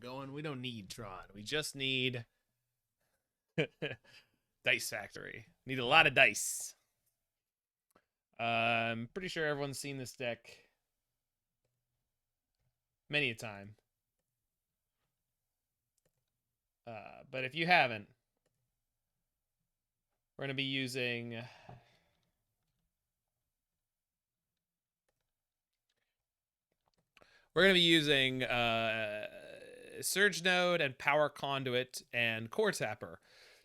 going. We don't need Tron. We just need Dice Factory. Need a lot of dice. I'm pretty sure everyone's seen this deck many a time. But if you haven't, we're going to be using Surge Node and Power Conduit and Core Tapper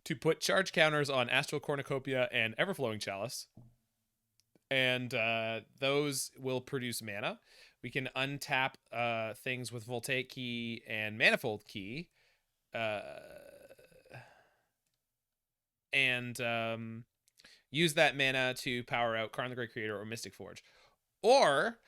to put charge counters on Astral Cornucopia and Everflowing Chalice. And those will produce mana. We can untap things with Voltaic Key and Manifold Key. And use that mana to power out Karn the Great Creator or Mystic Forge. Or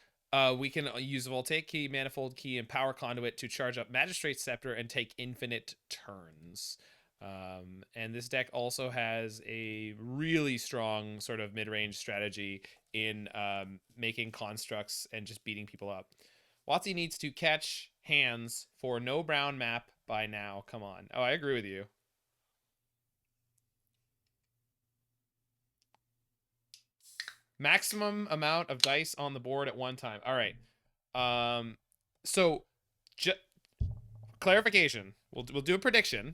we can use Voltaic Key, Manifold Key, and Power Conduit to charge up Magistrate Scepter and take infinite turns. And this deck also has a really strong sort of mid-range strategy in making constructs and just beating people up. WotC needs to catch hands for no brown map by now. Come on. Oh, I agree with you. Maximum amount of dice on the board at one time. All right. So, clarification. We'll do a prediction.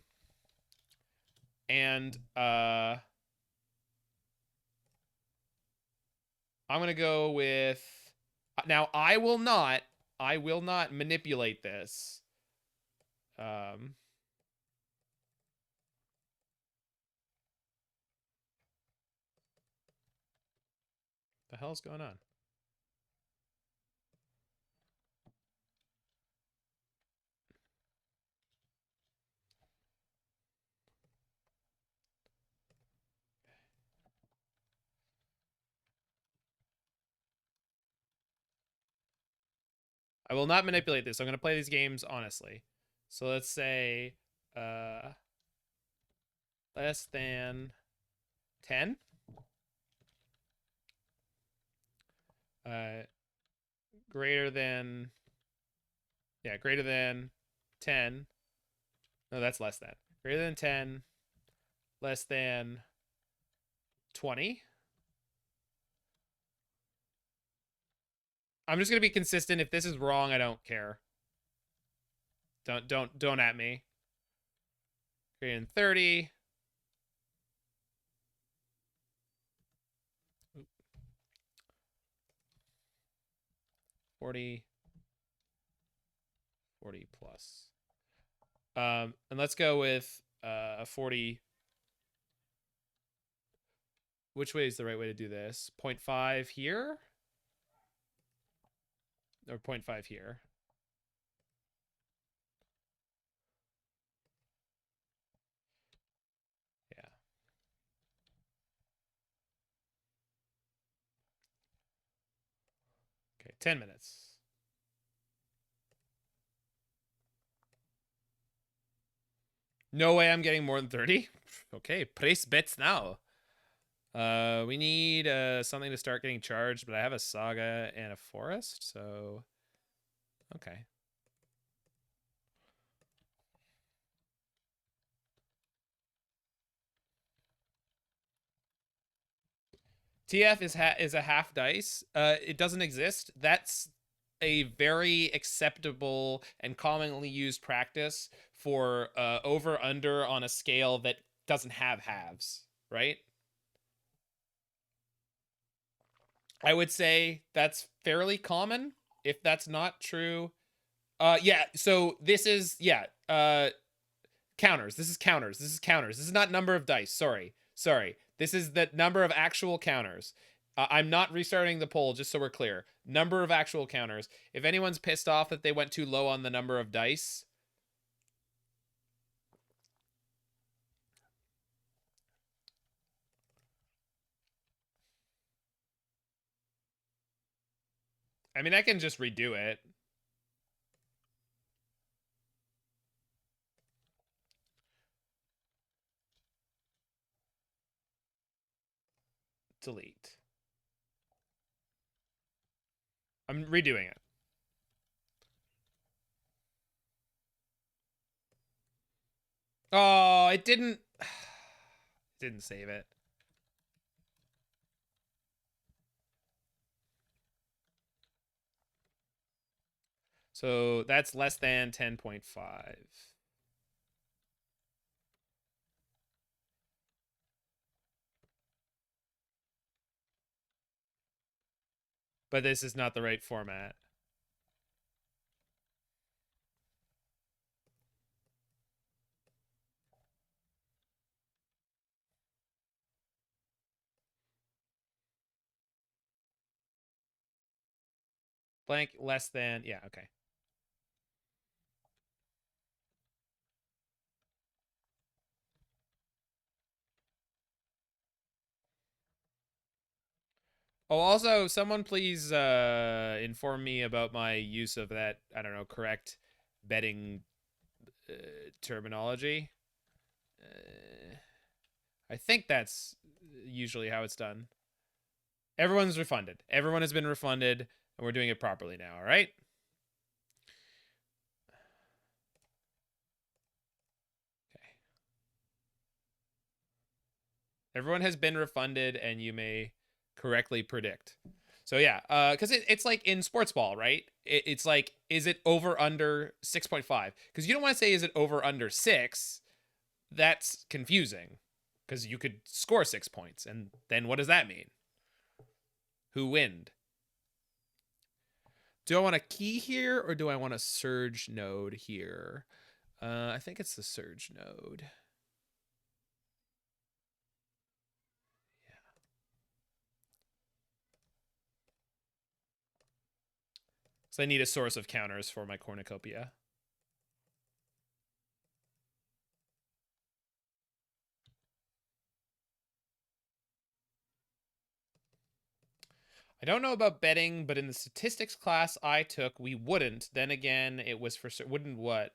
And I'm gonna go with. Now I will not manipulate this. The hell's going on? I will not manipulate this. I'm going to play these games honestly. So let's say less than 10. Greater than 10. No, that's less than. Greater than 10, less than 20. I'm just going to be consistent. If this is wrong, I don't care. Don't at me. Greater than 30. 40 plus. And let's go with 40. Which way is the right way to do this? 0.5 here? Or 0.5 here? Yeah. Okay, 10 minutes. No way I'm getting more than 30. Okay, place bets now. We need something to start getting charged, but I have a Saga and a Forest, so okay. TF is a half dice. It doesn't exist. That's a very acceptable and commonly used practice for over under on a scale that doesn't have halves, right? I would say that's fairly common. If that's not true, yeah. So this is counters. This is counters. This is counters. This is not number of dice. Sorry. This is the number of actual counters. I'm not restarting the poll, just so we're clear. Number of actual counters. If anyone's pissed off that they went too low on the number of dice, I mean, I can just redo it. Delete. I'm redoing it. Oh, it didn't. Didn't save it. So that's less than 10.5. But this is not the right format. Blank less than, yeah, okay. Oh, also, someone please inform me about my use of that, I don't know, correct betting uh, terminology. I think that's usually how it's done. Everyone's refunded. Everyone has been refunded, and we're doing it properly now, all right? Okay. Everyone has been refunded, and you may correctly predict. So yeah, because it's like in sports ball, right? It's like, is it over under 6.5? Because you don't want to say, is it over under 6? That's confusing because you could score 6 points, and then what does that mean? Who winned? Do I want a key here, or do I want a surge node here? I think it's the surge node. Yeah. So I need a source of counters for my cornucopia. I don't know about betting, but in the statistics class I took, we wouldn't. Then again, it was for wouldn't what?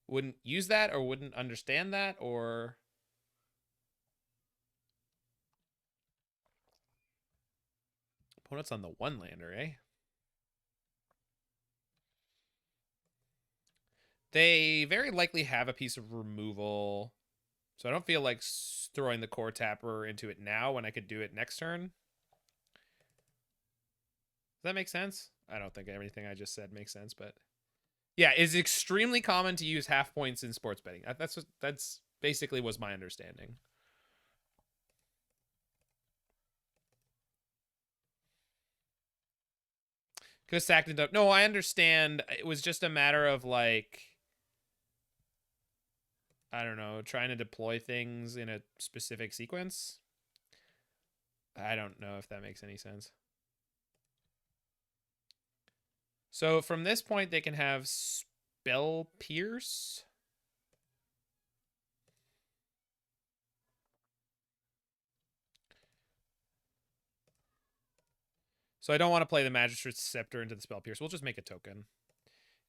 Wouldn't use that, or wouldn't understand that, or opponents on the one lander, eh? They very likely have a piece of removal, so I don't feel like throwing the core tapper into it now when I could do it next turn. Does that make sense? I don't think everything I just said makes sense, but yeah, it's extremely common to use half points in sports betting. That's basically was my understanding. Because sacked and up. No, I understand. It was just a matter of like, I don't know, trying to deploy things in a specific sequence. I don't know if that makes any sense. So from this point, they can have spell pierce. So I don't want to play the Magistrate's Scepter into the Spell Pierce. We'll just make a token.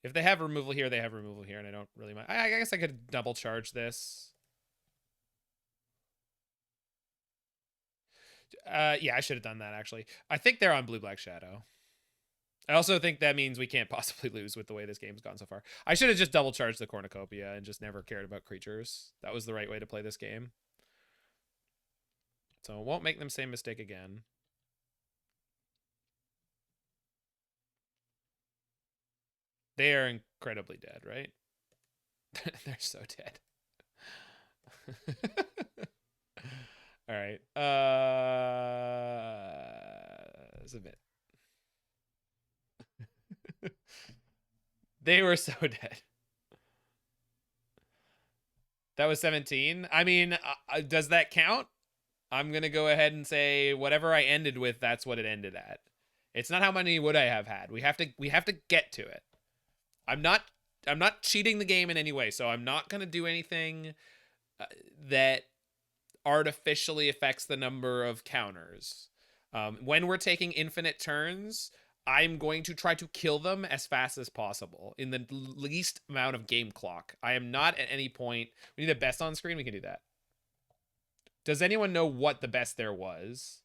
If they have removal here, they have removal here, and I don't really mind. I guess I could double charge this. Yeah, I should have done that, actually. I think they're on Blue-Black Shadow. I also think that means we can't possibly lose with the way this game's gone so far. I should have just double charged the Cornucopia and just never cared about creatures. That was the right way to play this game. So it won't make them same mistake again. They are incredibly dead, right? They're so dead. All right. It's a bit. They were so dead. That was 17. I mean, does that count? I'm going to go ahead and say whatever I ended with, that's what it ended at. It's not how many would I have had. We have to get to it. I'm not I'm not cheating the game in any way, so I'm not going to do anything that artificially affects the number of counters. When we're taking infinite turns, I'm going to try to kill them as fast as possible in the least amount of game clock. I am not at any point. We need the best on screen. We can do that. Does anyone know what the best there was?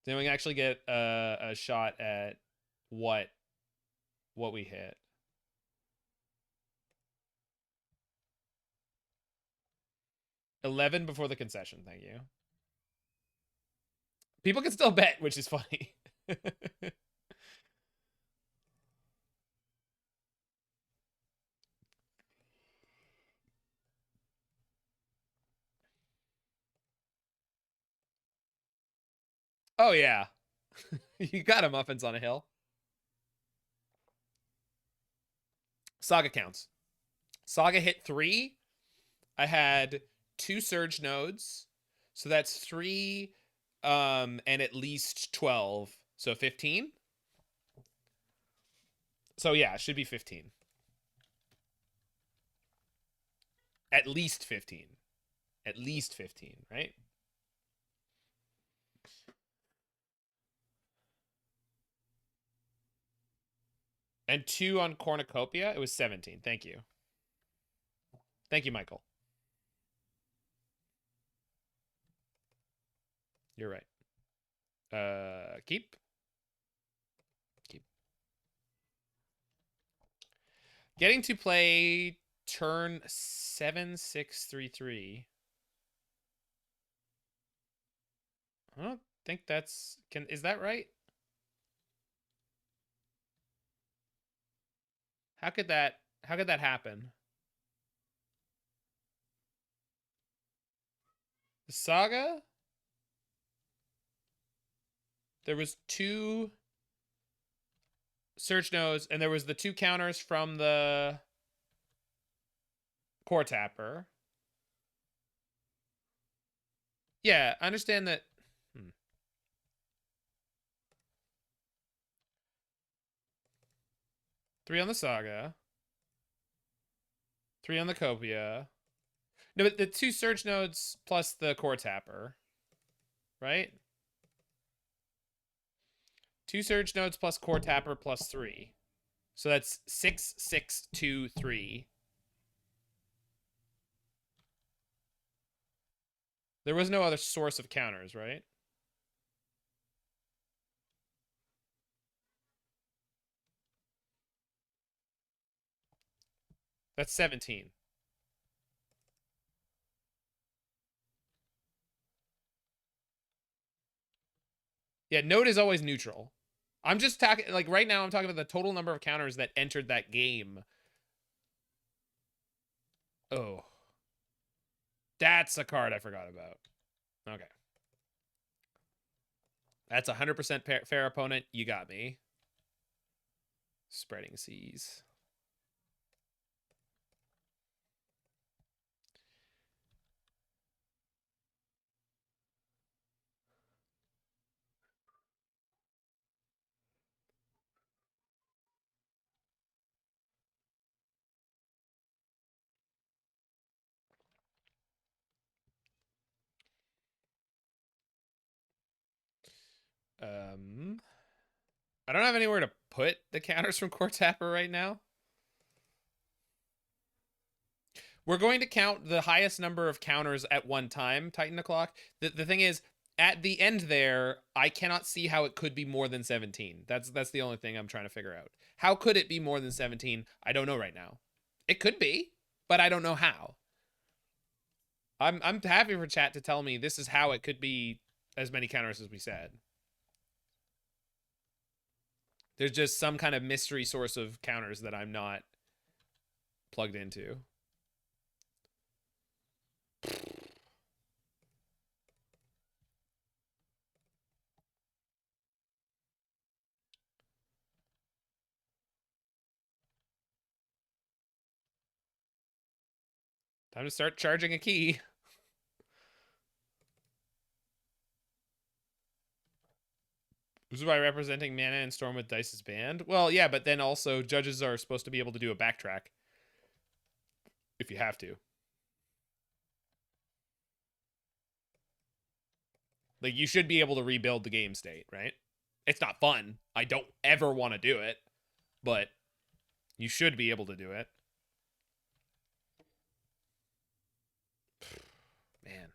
Does anyone actually get a shot at what we hit. $11 before the concession. Thank you. People can still bet, which is funny. Oh yeah. You got a muffins on a hill. Saga counts. Saga hit 3. I had 2 surge nodes. So that's 3 and at least 12. So 15. So yeah, it should be 15. At least 15. At least 15, right? And 2 on Cornucopia. It was 17. Thank you. Thank you, Michael. You're right. Keep. Keep. Getting to play turn 7-6-3-3. I don't think that's is that right? How could that happen? The Saga? There was 2 search nodes, and there was the 2 counters from the core tapper. Yeah, I understand that. 3 on the Saga. 3 on the Copia. No, but the 2 search nodes plus the core tapper. Right? 2 surge nodes plus core tapper plus 3. So that's 6, 6, 2, 3. There was no other source of counters, right? That's 17. Yeah, node is always neutral. I'm just talking, like, right now I'm talking about the total number of counters that entered that game. Oh. That's a card I forgot about. Okay. That's 100% fair opponent. You got me. Spreading seas. I don't have anywhere to put the counters from Core Tapper right now. We're going to count the highest number of counters at one time, Titan O'Clock. The thing is, at the end there, I cannot see how it could be more than 17. That's the only thing I'm trying to figure out. How could it be more than 17? I don't know right now. It could be, but I don't know how. I'm happy for chat to tell me this is how it could be as many counters as we said. There's just some kind of mystery source of counters that I'm not plugged into. Time to start charging a key. This is why representing mana and storm with dice is banned. Well, yeah, but then also judges are supposed to be able to do a backtrack if you have to. Like, you should be able to rebuild the game state, right? It's not fun. I don't ever want to do it, but you should be able to do it. Man.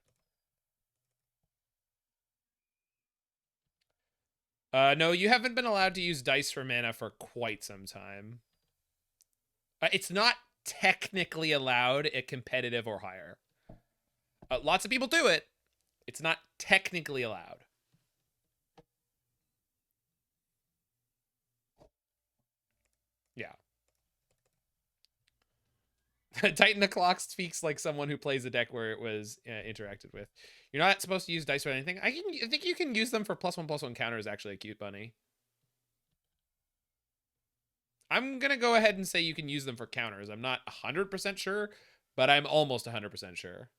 No, you haven't been allowed to use dice for mana for quite some time. It's not technically allowed at competitive or higher. Lots of people do it. It's not technically allowed. Yeah. Tighten the Clock speaks like someone who plays a deck where it was interacted with. You're not supposed to use dice for anything. I think you can use them for +1/+1 counters. Actually, a cute bunny. I'm gonna go ahead and say you can use them for counters. I'm not 100% sure, but I'm almost 100% sure.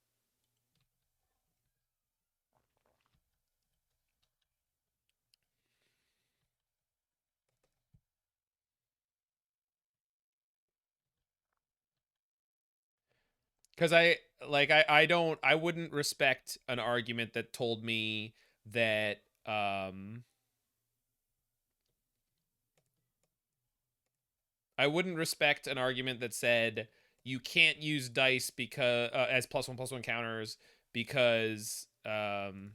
Because I wouldn't respect an argument that told me that I wouldn't respect an argument that said you can't use dice because as +1/+1 counters because they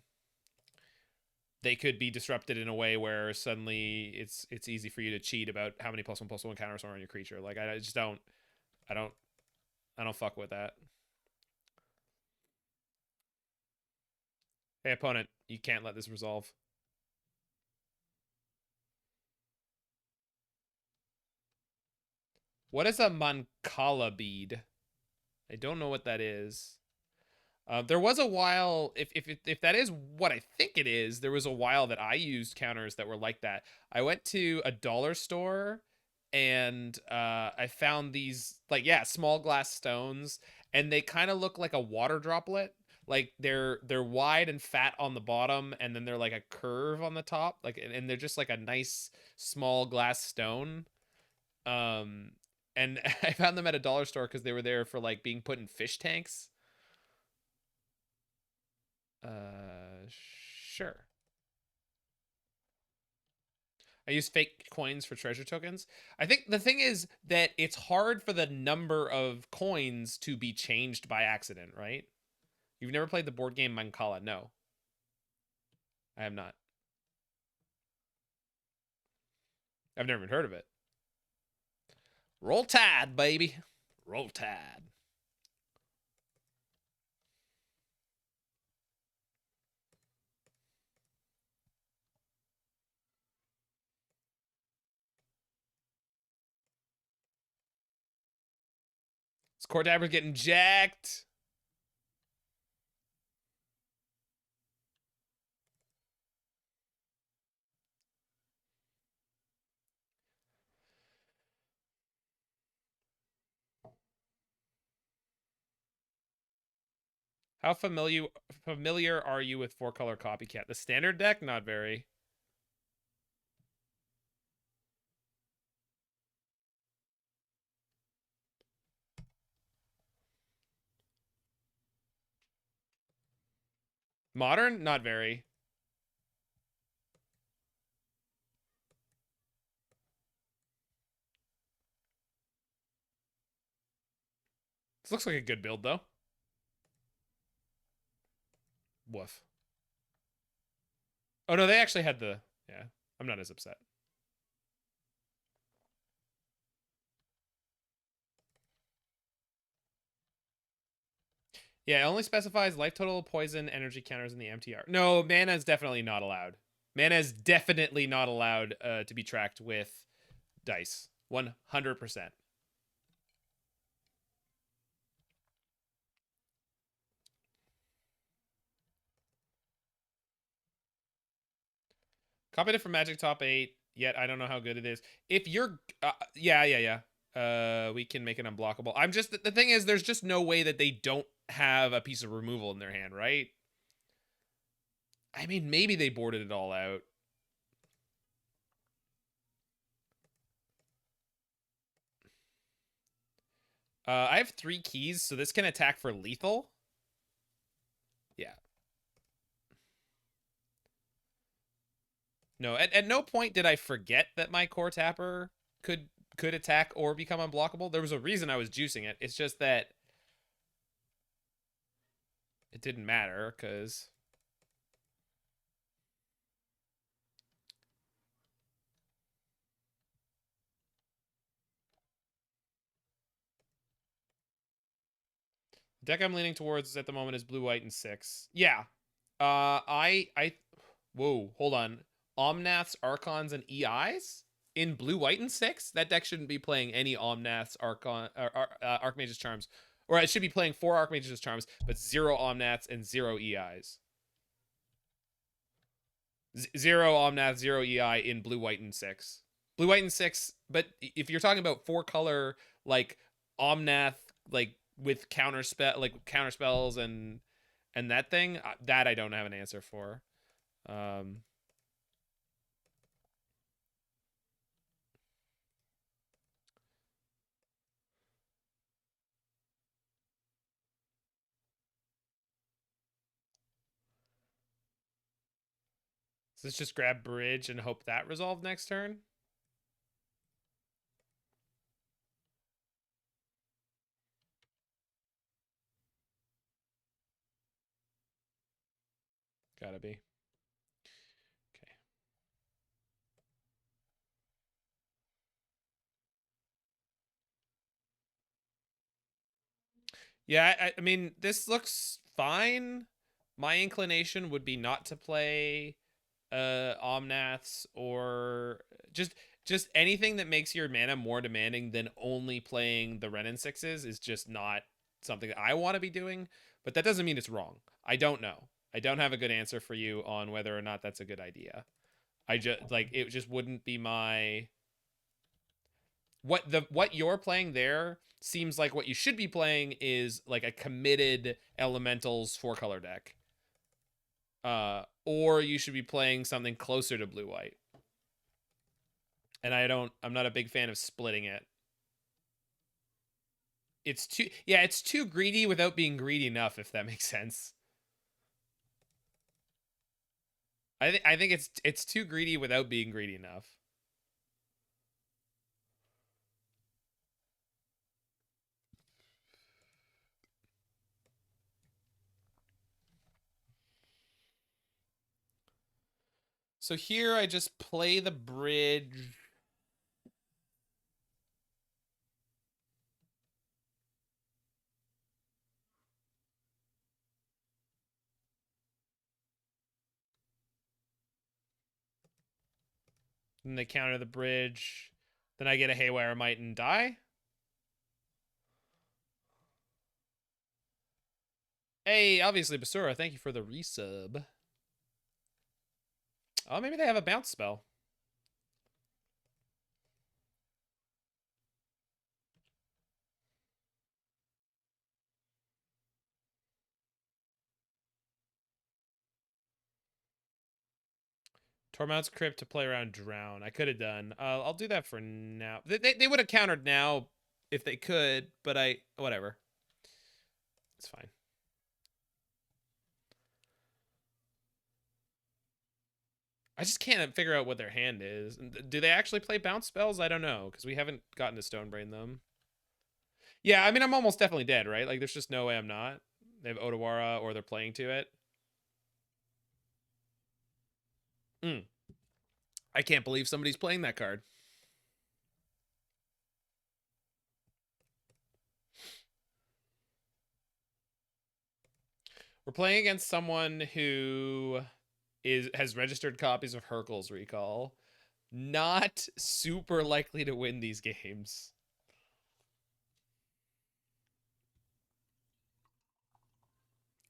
could be disrupted in a way where suddenly it's easy for you to cheat about how many +1/+1 counters are on your creature. Like I just don't I don't I don't fuck with that. Hey opponent, you can't let this resolve. What is a Mancala bead? I don't know what that is. There was a while, if that is what I think it is, there was a while that I used counters that were like that. I went to a dollar store and I found these like small glass stones, and they kind of look like a water droplet. Like they're wide and fat on the bottom, and then they're like a curve on the top. Like and they're just like a nice small glass stone. Um, and I found them at a dollar store because they were there for like being put in fish tanks. Sure. I use fake coins for treasure tokens. I think the thing is that it's hard for the number of coins to be changed by accident, right? You've never played the board game Mancala? No, I have not. I've never even heard of it. Roll Tide, baby. Roll Tide. This Court Dabber's getting jacked. How familiar are you with 4-color copycat? The standard deck, not very. Modern, not very. This looks like a good build though. Woof. Oh no, they actually had the yeah. I'm not as upset. Yeah, it only specifies life total, poison, energy counters in the MTR. No, mana is definitely not allowed. Mana is definitely not allowed to be tracked with dice. 100%. Copied it from Magic Top 8, yet I don't know how good it is. If you're... yeah. We can make it unblockable. I'm just... The thing is, there's just no way that they don't have a piece of removal in their hand, right? I mean, maybe they boarded it all out. I have 3 keys, so this can attack for lethal. Yeah. No, at no point did I forget that my core tapper could attack or become unblockable. There was a reason I was juicing it. It's just that it didn't matter because Deck I'm leaning towards at the moment is blue, white, and 6. Yeah. Whoa, hold on. Omnaths, Archons, and EIs in blue, white, and 6. That deck shouldn't be playing any Omnaths, Archmage's Charms, or it should be playing 4 Archmage's Charms, but 0 Omnaths and 0 EIs. 0 Omnath, 0 EI in blue, white, and 6. Blue, white, and 6. But if you're talking about 4-color like Omnath, like with counter spells and that thing, that I don't have an answer for. Um, so let's just grab bridge and hope that resolved next turn. Gotta be. Okay. Yeah, I mean, this looks fine. My inclination would be not to play Omnaths or just just anything that makes your mana more demanding than only playing the Ren and Sixes is just not something that I want to be doing. But that doesn't mean it's wrong. I don't know. I don't have a good answer for you on whether or not that's a good idea. I just like it just wouldn't be my what you're playing there seems like what you should be playing is like a committed elementals 4-color deck. Or you should be playing something closer to blue white. And I'm not a big fan of splitting it. It's too greedy without being greedy enough, if that makes sense. I think it's too greedy without being greedy enough. So here I just play the bridge. Then they counter the bridge. Then I get a Haywire Might and die. Hey, obviously Basura, thank you for the resub. Oh, maybe they have a bounce spell. Tormount's Crypt to play around Drown. I could have done. I'll do that for now. They would have countered now if they could, but whatever. It's fine. I just can't figure out what their hand is. Do they actually play bounce spells? I don't know because we haven't gotten to Stonebrain them. Yeah, I mean I'm almost definitely dead, right? Like there's just no way I'm not. They have Otawara or they're playing to it. Mm. I can't believe somebody's playing that card. We're playing against someone who has registered copies of Hercule's Recall. Not super likely to win these games.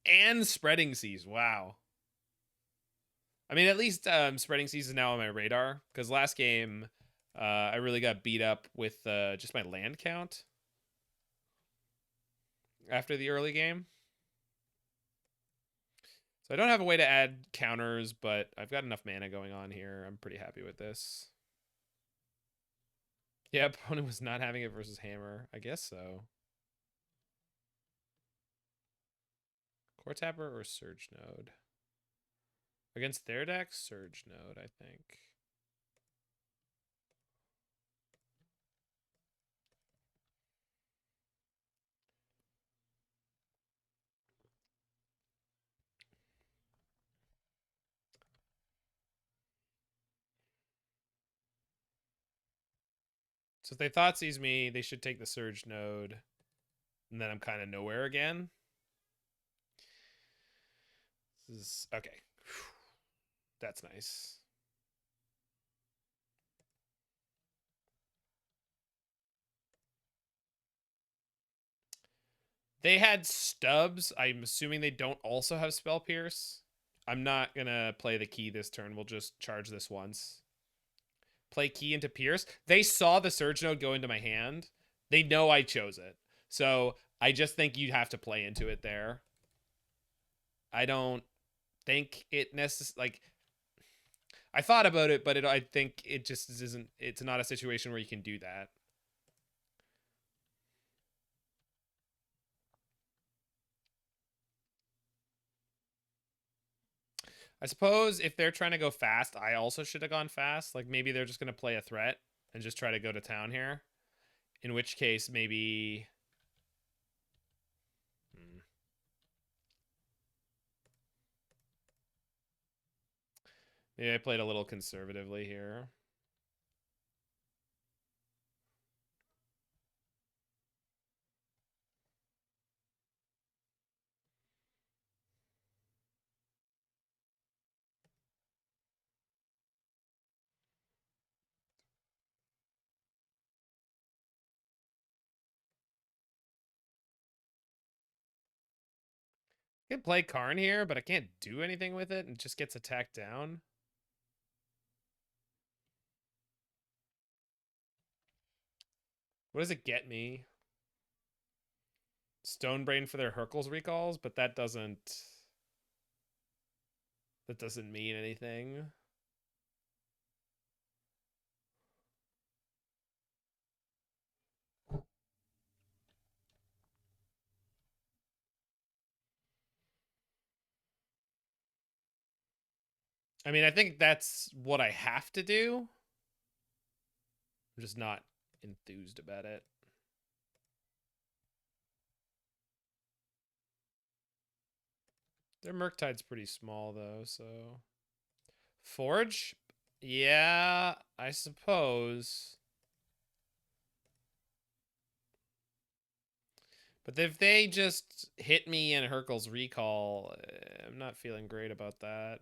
And Spreading Seas. Wow. I mean, at least Spreading Seas is now on my radar because last game I really got beat up with just my land count after the early game. So I don't have a way to add counters, but I've got enough mana going on here. I'm pretty happy with this. Yeah, opponent was not having it versus Hammer. I guess so. Core Tapper or Surge Node? Against their deck, Surge Node, I think. So if they thought sees me, they should take the Surge Node. And then I'm kind of nowhere again. This is okay. That's nice. They had stubs. I'm assuming they don't also have spell pierce. I'm not gonna play the key this turn. We'll just charge this once. Play key into pierce. They saw the surge node go into my hand. They know I chose it. So I just think you'd have to play into it there. I don't think it necessarily like I thought about it, but I think it just isn't. It's not a situation where you can do that. I suppose if they're trying to go fast, I also should have gone fast. Like maybe they're just going to play a threat and just try to go to town here. In which case, maybe. Maybe I played a little conservatively here. I can play Karn here, but I can't do anything with it and it just gets attacked down. What does it get me? Stonebrain for their Hercules recalls, but that doesn't mean anything. I mean, I think that's what I have to do. I'm just not enthused about it. Their Murktide's pretty small, though, so... Forge? Yeah, I suppose. But if they just hit me in Hercules recall, I'm not feeling great about that.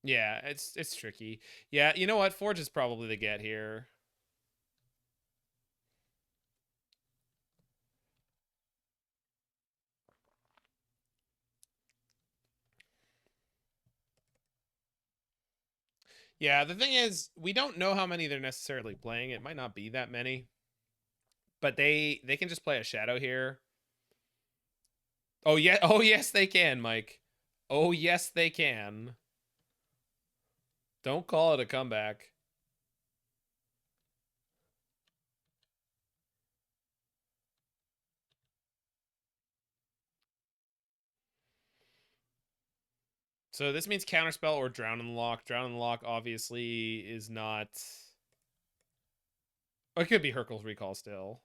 Yeah, it's tricky. Yeah, you know what? Forge is probably the get here. Yeah, the thing is, we don't know how many they're necessarily playing. It might not be that many. But they can just play a shadow here. Oh yeah, oh yes they can, Mike. Oh yes they can. Don't call it a comeback. So this means counterspell or drown in the lock. Drown in the lock obviously is not. Oh, it could be Hercules recall still.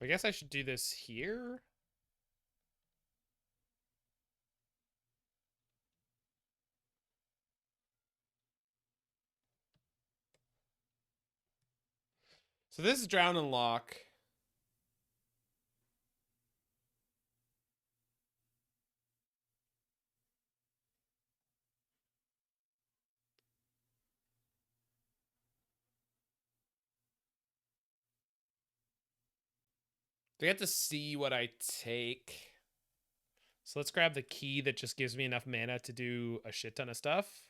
I guess I should do this here. So this is drown and lock. They have to see what I take. So let's grab the key that just gives me enough mana to do a shit ton of stuff.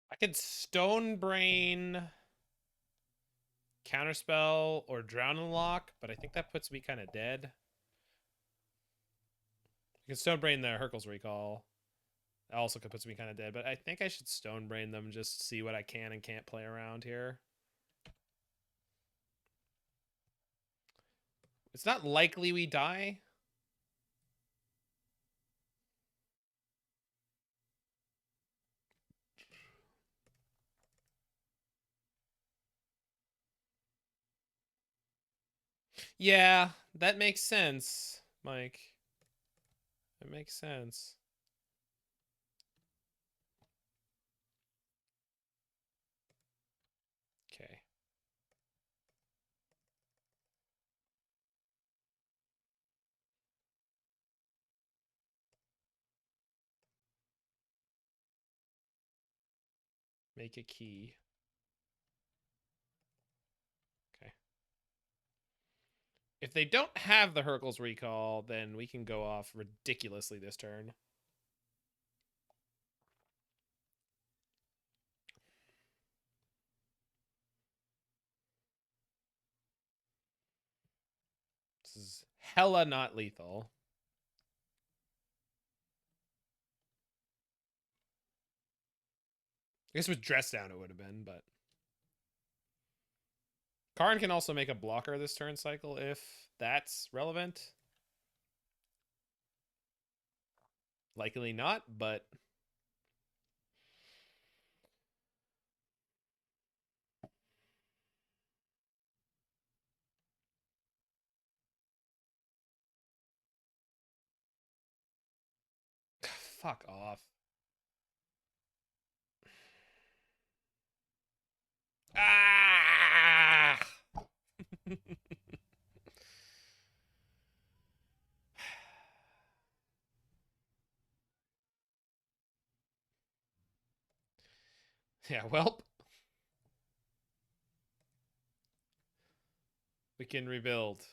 I could stone brain Counterspell or Drown and Lock, but I think that puts me kind of dead. I can Stonebrain the Hercules Recall. That also puts me kind of dead, but I think I should Stonebrain them just to see what I can and can't play around here. It's not likely we die. Yeah, that makes sense, Mike. It makes sense. Okay. Make a key. Okay. If they don't have the Hercules Recall, then we can go off ridiculously this turn. This is hella not lethal. I guess with Dress Down it would have been, but... Karn can also make a blocker this turn cycle if that's relevant. Likely not, but... Fuck off. Ah! Yeah, well, we can rebuild.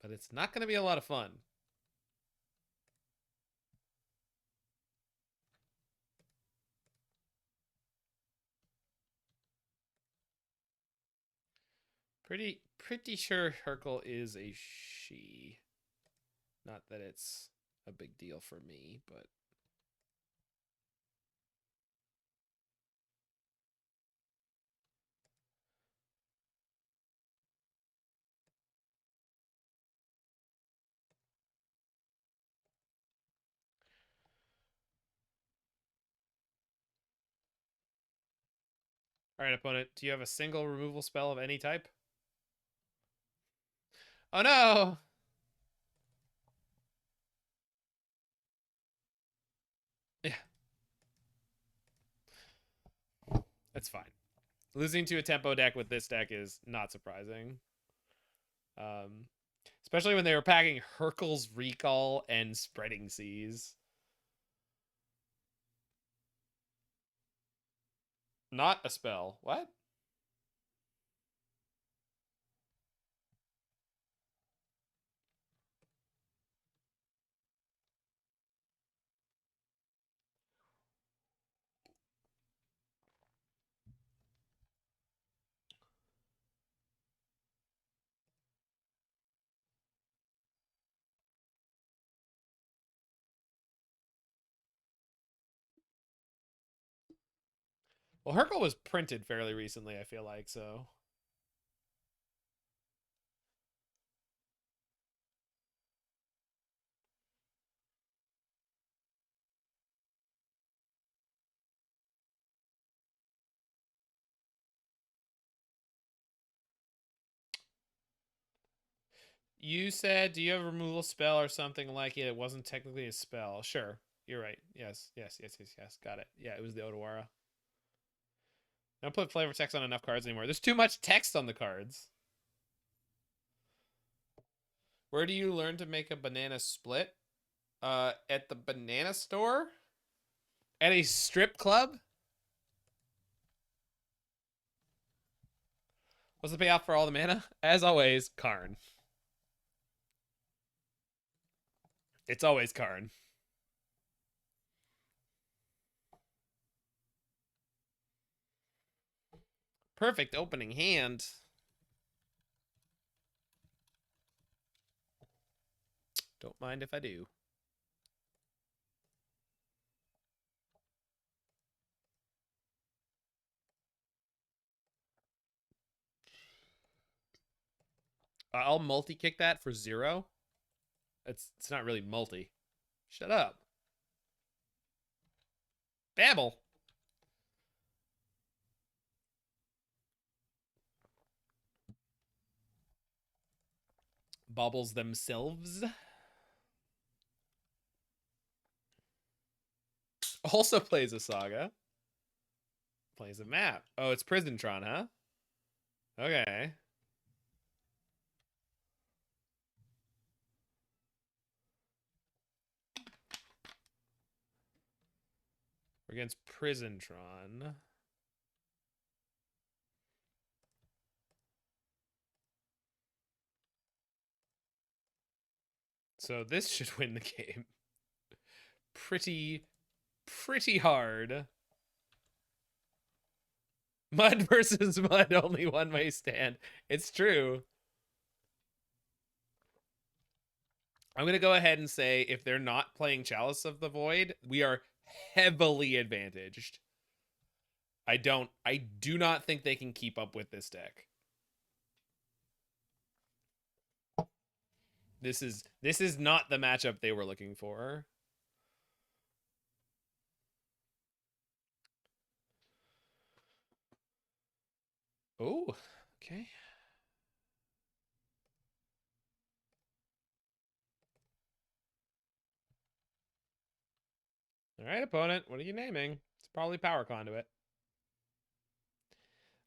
But it's not going to be a lot of fun. Pretty sure Hercule is a she. Not that it's a big deal for me, but... All right, opponent. Do you have a single removal spell of any type? Oh, no! Yeah. That's fine. Losing to a tempo deck with this deck is not surprising. Especially when they were packing Hercules Recall and Spreading Seas. Not a spell. What? Well, Hercule was printed fairly recently, I feel like, so... You said, do you have a removal spell or something like it? It wasn't technically a spell. Sure. You're right. Yes. Got it. Yeah, it was the Odawara. I don't put flavor text on enough cards anymore. There's too much text on the cards. Where do you learn to make a banana split? At the banana store? At a strip club? What's the payoff for all the mana? As always, Karn. It's always Karn. Perfect opening hand. Don't mind if I do. I'll multi-kick that for 0. It's not really multi. Shut up. Babble. Baubles themselves. Also plays a Saga. Plays a map. Oh, it's Prisontron, huh? Okay. We're against Prisontron. So this should win the game. Pretty hard. Mud versus mud, only one may stand. It's true. I'm going to go ahead and say if they're not playing Chalice of the Void, we are heavily advantaged. I do not think they can keep up with this deck. This is not the matchup they were looking for. Oh, okay. All right, opponent. What are you naming? It's probably Power Conduit.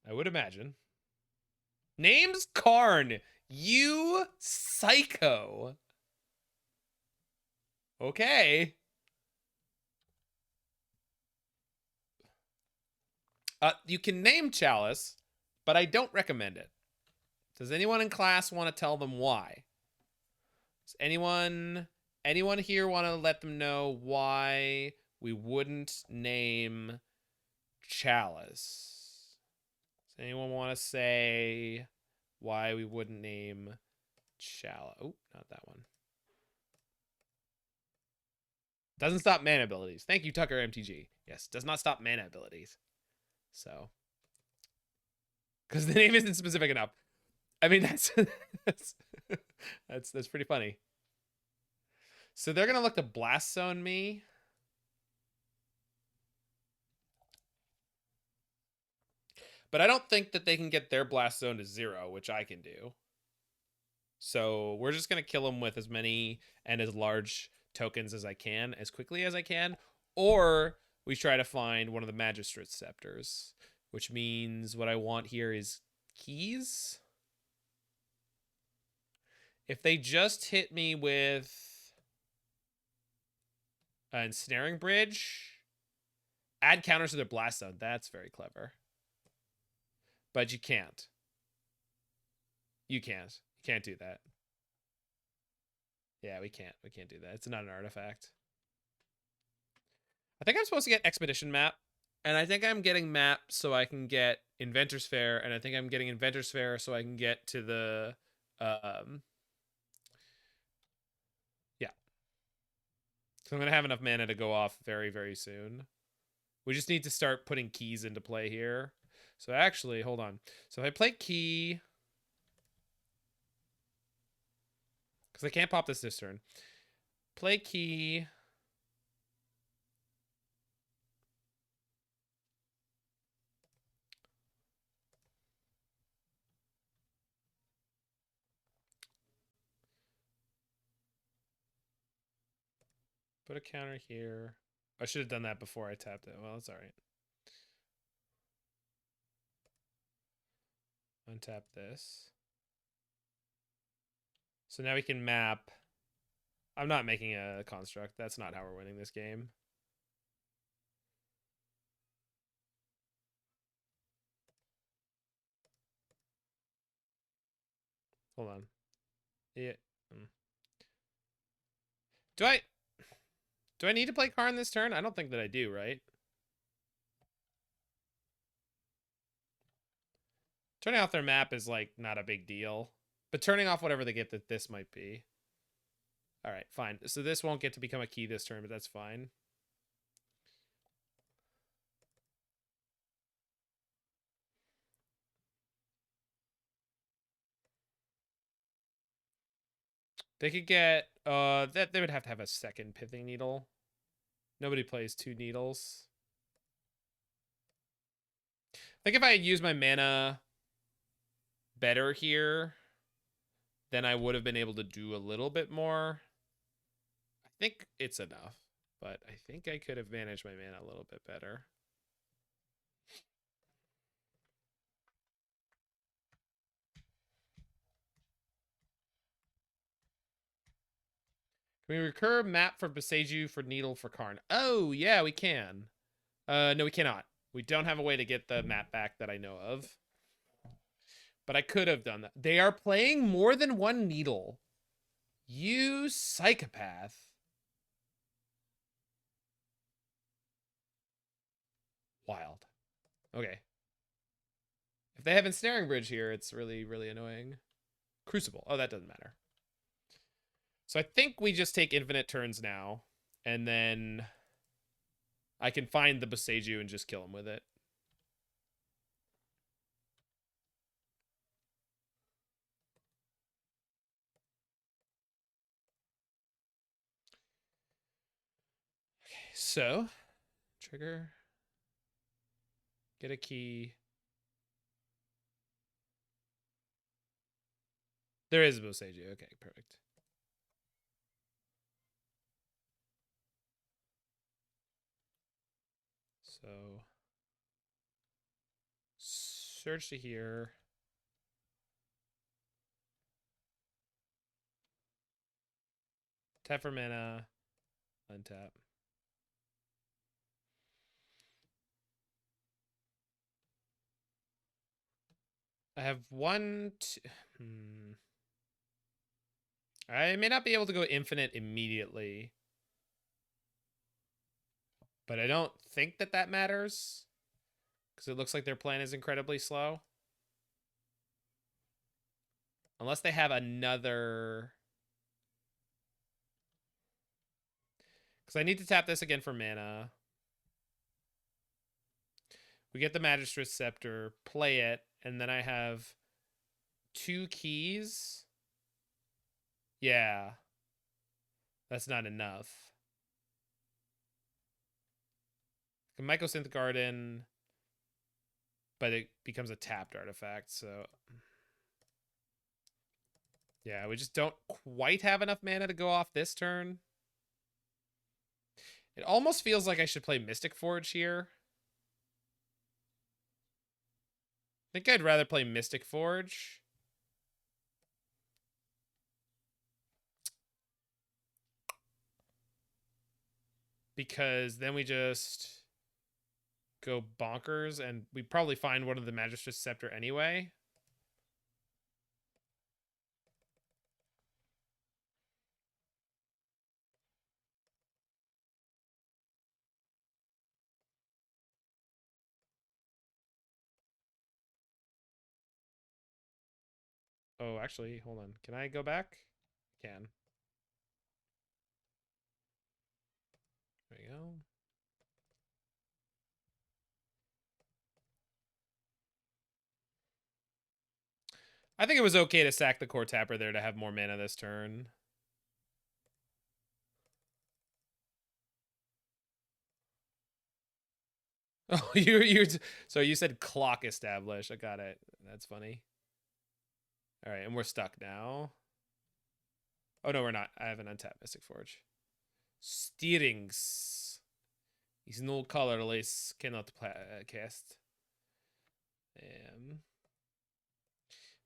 I would imagine. Name's Karn. You psycho. Okay. You can name Chalice, but I don't recommend it. Does anyone in class want to tell them why? Does anyone here want to let them know why we wouldn't name Chalice? Does anyone want to say why we wouldn't name Chalice? Oh, not that one. Doesn't stop mana abilities. Thank you, Tucker MTG. Yes, does not stop mana abilities. So, because the name isn't specific enough. I mean, that's pretty funny. So they're gonna look to Blast Zone me. But I don't think that they can get their Blast Zone to 0, which I can do. So we're just going to kill them with as many and as large tokens as I can, as quickly as I can. Or we try to find one of the Magistrate Scepters, which means what I want here is keys. If they just hit me with an Ensnaring Bridge, add counters to their Blast Zone. That's very clever. But you can't. You can't. You can't do that. Yeah, we can't. We can't do that. It's not an artifact. I think I'm supposed to get Expedition Map. And I think I'm getting Map so I can get Inventor's Fair. And I think I'm getting Inventor's Fair so I can get to the... yeah. So I'm going to have enough mana to go off very, very soon. We just need to start putting keys into play here. So actually, hold on. So if I play key... because I can't pop this turn. Play key. Put a counter here. I should have done that before I tapped it. Well, it's all right. Untap this. So now we can map. I'm not making a construct. That's not how we're winning this game. Hold on. Yeah. Do I need to play Karn this turn? I don't think that I do, right? Turning off their map is like not a big deal. But turning off whatever they get that this might be. Alright, fine. So this won't get to become a key this turn, but that's fine. They could get that they would have to have a second pithing needle. Nobody plays 2 needles. I think if I had used my mana better here, then I would have been able to do a little bit more. I think it's enough, but I think I could have managed my mana a little bit better. Can we recur map for Boseiju for needle for Karn? Oh, yeah, we can. No, we cannot. We don't have a way to get the map back that I know of. But I could have done that. They are playing more than one needle. You psychopath. Wild. Okay. If they have ensnaring bridge here, it's really, really annoying. Crucible. Oh, that doesn't matter. So I think we just take infinite turns now. And then I can find the Boseiju and just kill him with it. Okay, so trigger. Get a key. There is a Boseiju. Okay, perfect. So search to here. Tap for mana. Untap. I have one. I may not be able to go infinite immediately. But I don't think that that matters. Because it looks like their plan is incredibly slow. Unless they have another... Because I need to tap this again for mana. We get the Magistrate's Scepter, play it, and then I have 2 keys. Yeah. That's not enough. I can Mycosynth Garden, but it becomes a tapped artifact, so... Yeah, we just don't quite have enough mana to go off this turn. It almost feels like I should play Mystic Forge here. I think I'd rather play Mystic Forge. Because then we just go bonkers and we probably find one of the Magistrate's Scepter anyway. Oh, actually, hold on. Can I go back? Can. There you go. I think it was okay to sack the Core Tapper there to have more mana this turn. Oh, so you said clock establish. I got it. That's funny. All right, and we're stuck now. Oh no, we're not. I have an untapped Mystic Forge. Steerings is no colorless. Cannot cast. I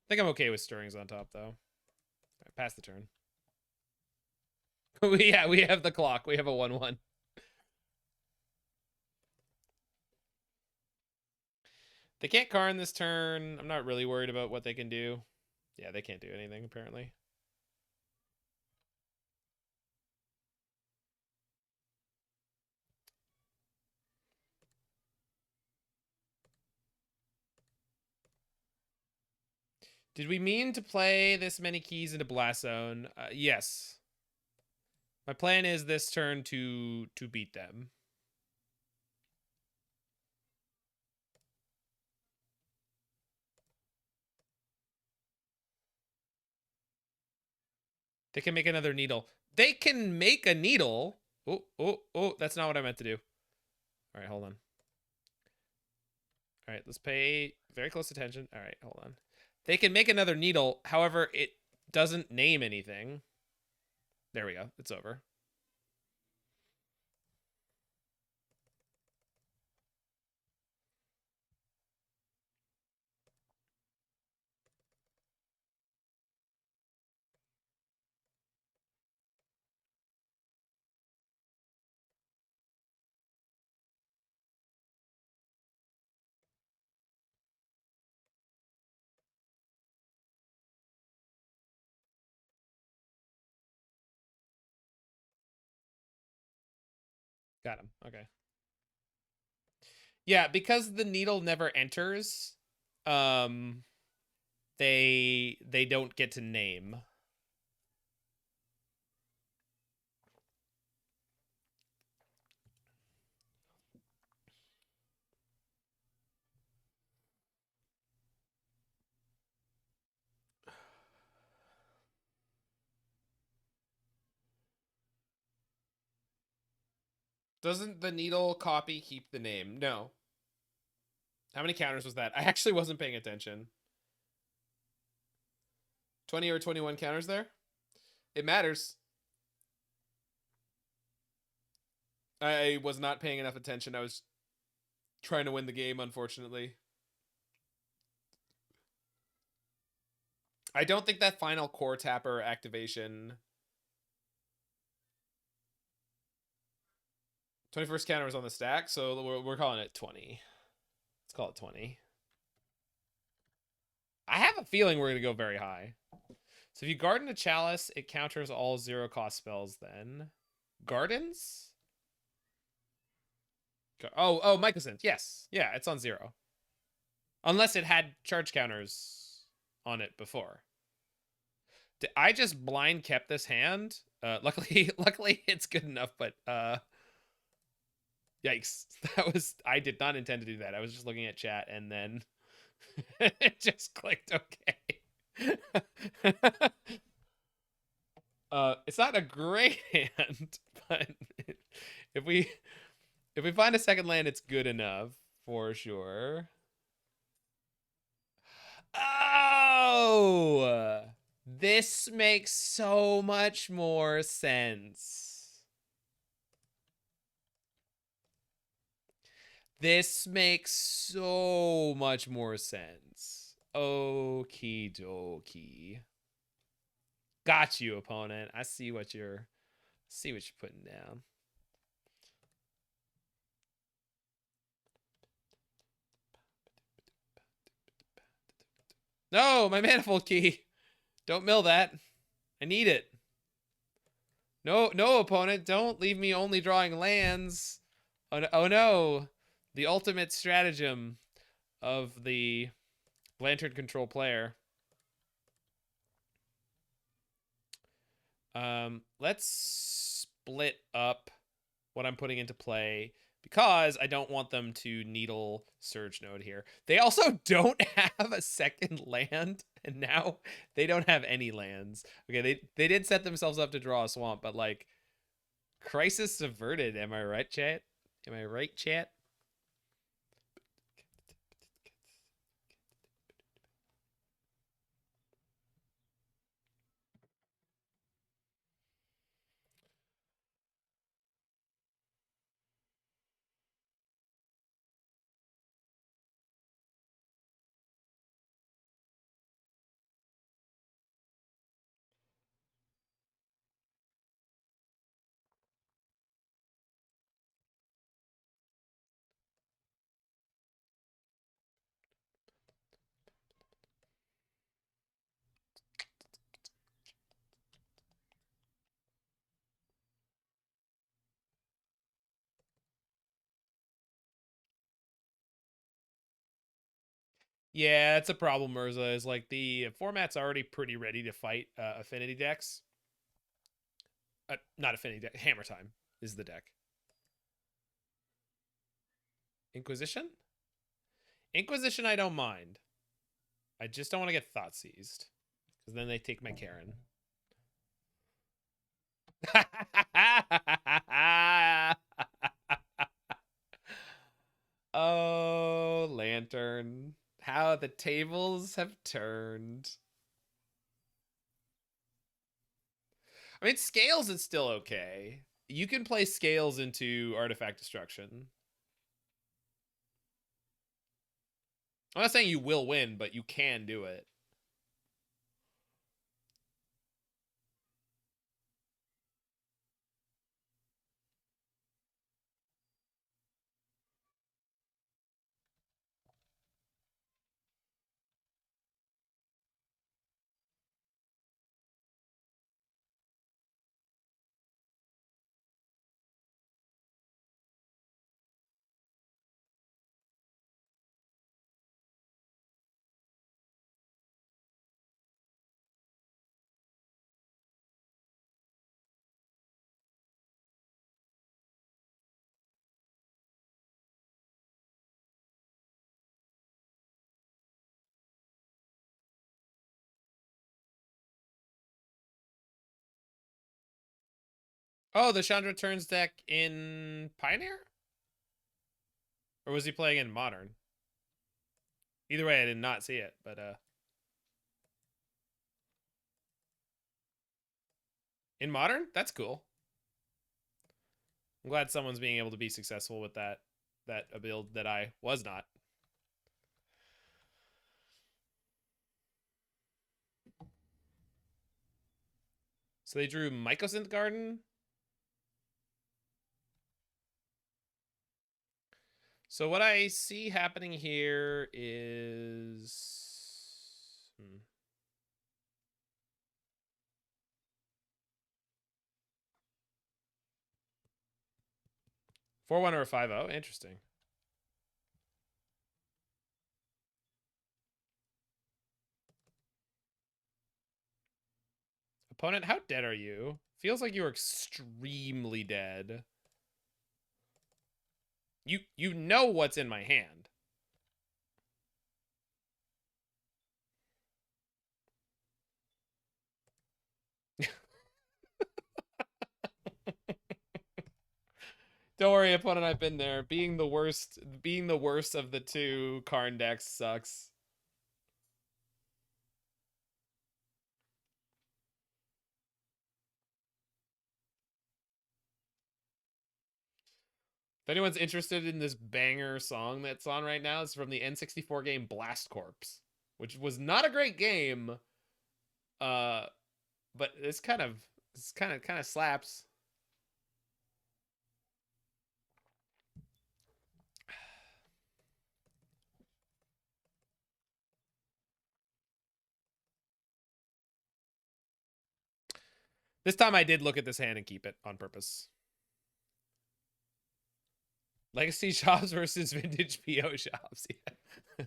think I'm okay with stirrings on top though. Right, pass the turn. Yeah, we have the clock. We have a 1/1. They can't Karn this turn. I'm not really worried about what they can do. Yeah, they can't do anything apparently. Did we mean to play this many keys into Blast Zone? Yes. My plan is this turn to beat them. They can make another needle. They can make a needle. Oh, that's not what I meant to do. All right, hold on. All right, let's pay very close attention. All right, hold on. They can make another needle. However, it doesn't name anything. There we go. It's over. Got him. Okay. Yeah, because the needle never enters, um, they don't get to name. Doesn't the needle copy keep the name? No. How many counters was that? I actually wasn't paying attention. 20 or 21 counters there? It matters. I was not paying enough attention. I was trying to win the game, unfortunately. I don't think that final core tapper activation. 21st counter was on the stack, so we're calling it 20. Let's call it 20. I have a feeling we're going to go very high. So if you garden a chalice, it counters all 0-cost spells then. Gardens? Oh, Mycosynth. Yes. Yeah, it's on 0. Unless it had charge counters on it before. I just blind kept this hand. Luckily it's good enough, but yikes. I did not intend to do that. I was just looking at chat and then it just clicked okay. It's not a great hand, but if we find a second land, it's good enough for sure. Oh, this makes so much more sense. This makes so much more sense. Okie dokie. Got you, opponent. I see what you're putting down. No, my manifold key. Don't mill that. I need it. No, opponent. Don't leave me only drawing lands. Oh no. The ultimate stratagem of the Lantern control player. Let's split up what I'm putting into play because I don't want them to needle Surge Node here. They also don't have a second land, and now they don't have any lands. Okay, they did set themselves up to draw a swamp, but like crisis averted. Am I right, chat? Am I right, chat? Yeah, that's a problem, Mirza. Is like the format's already pretty ready to fight affinity decks. Not affinity deck. Hammer Time is the deck. Inquisition? Inquisition, I don't mind. I just don't want to get thought seized. Because then they take my Karen. Oh, Lantern. How the tables have turned. I mean, Scales is still okay. You can play Scales into Artifact Destruction. I'm not saying you will win, but you can do it. Oh, the Chandra Turns deck in Pioneer? Or was he playing in Modern? Either way, I did not see it, but in Modern, that's cool. I'm glad someone's being able to be successful with that a build that I was not. So they drew Mycosynth Garden. So what I see happening here is 4-1 or a 5-0. Interesting. Opponent, how dead are you? Feels like you're extremely dead. You know what's in my hand. Don't worry, opponent, I've been there. Being the worst of the two Karn decks sucks. If anyone's interested in this banger song that's on right now, it's from the N64 game Blast Corps, which was not a great game. Uh, but this kind of slaps. This time I did look at this hand and keep it on purpose. Legacy shops versus vintage PO shops.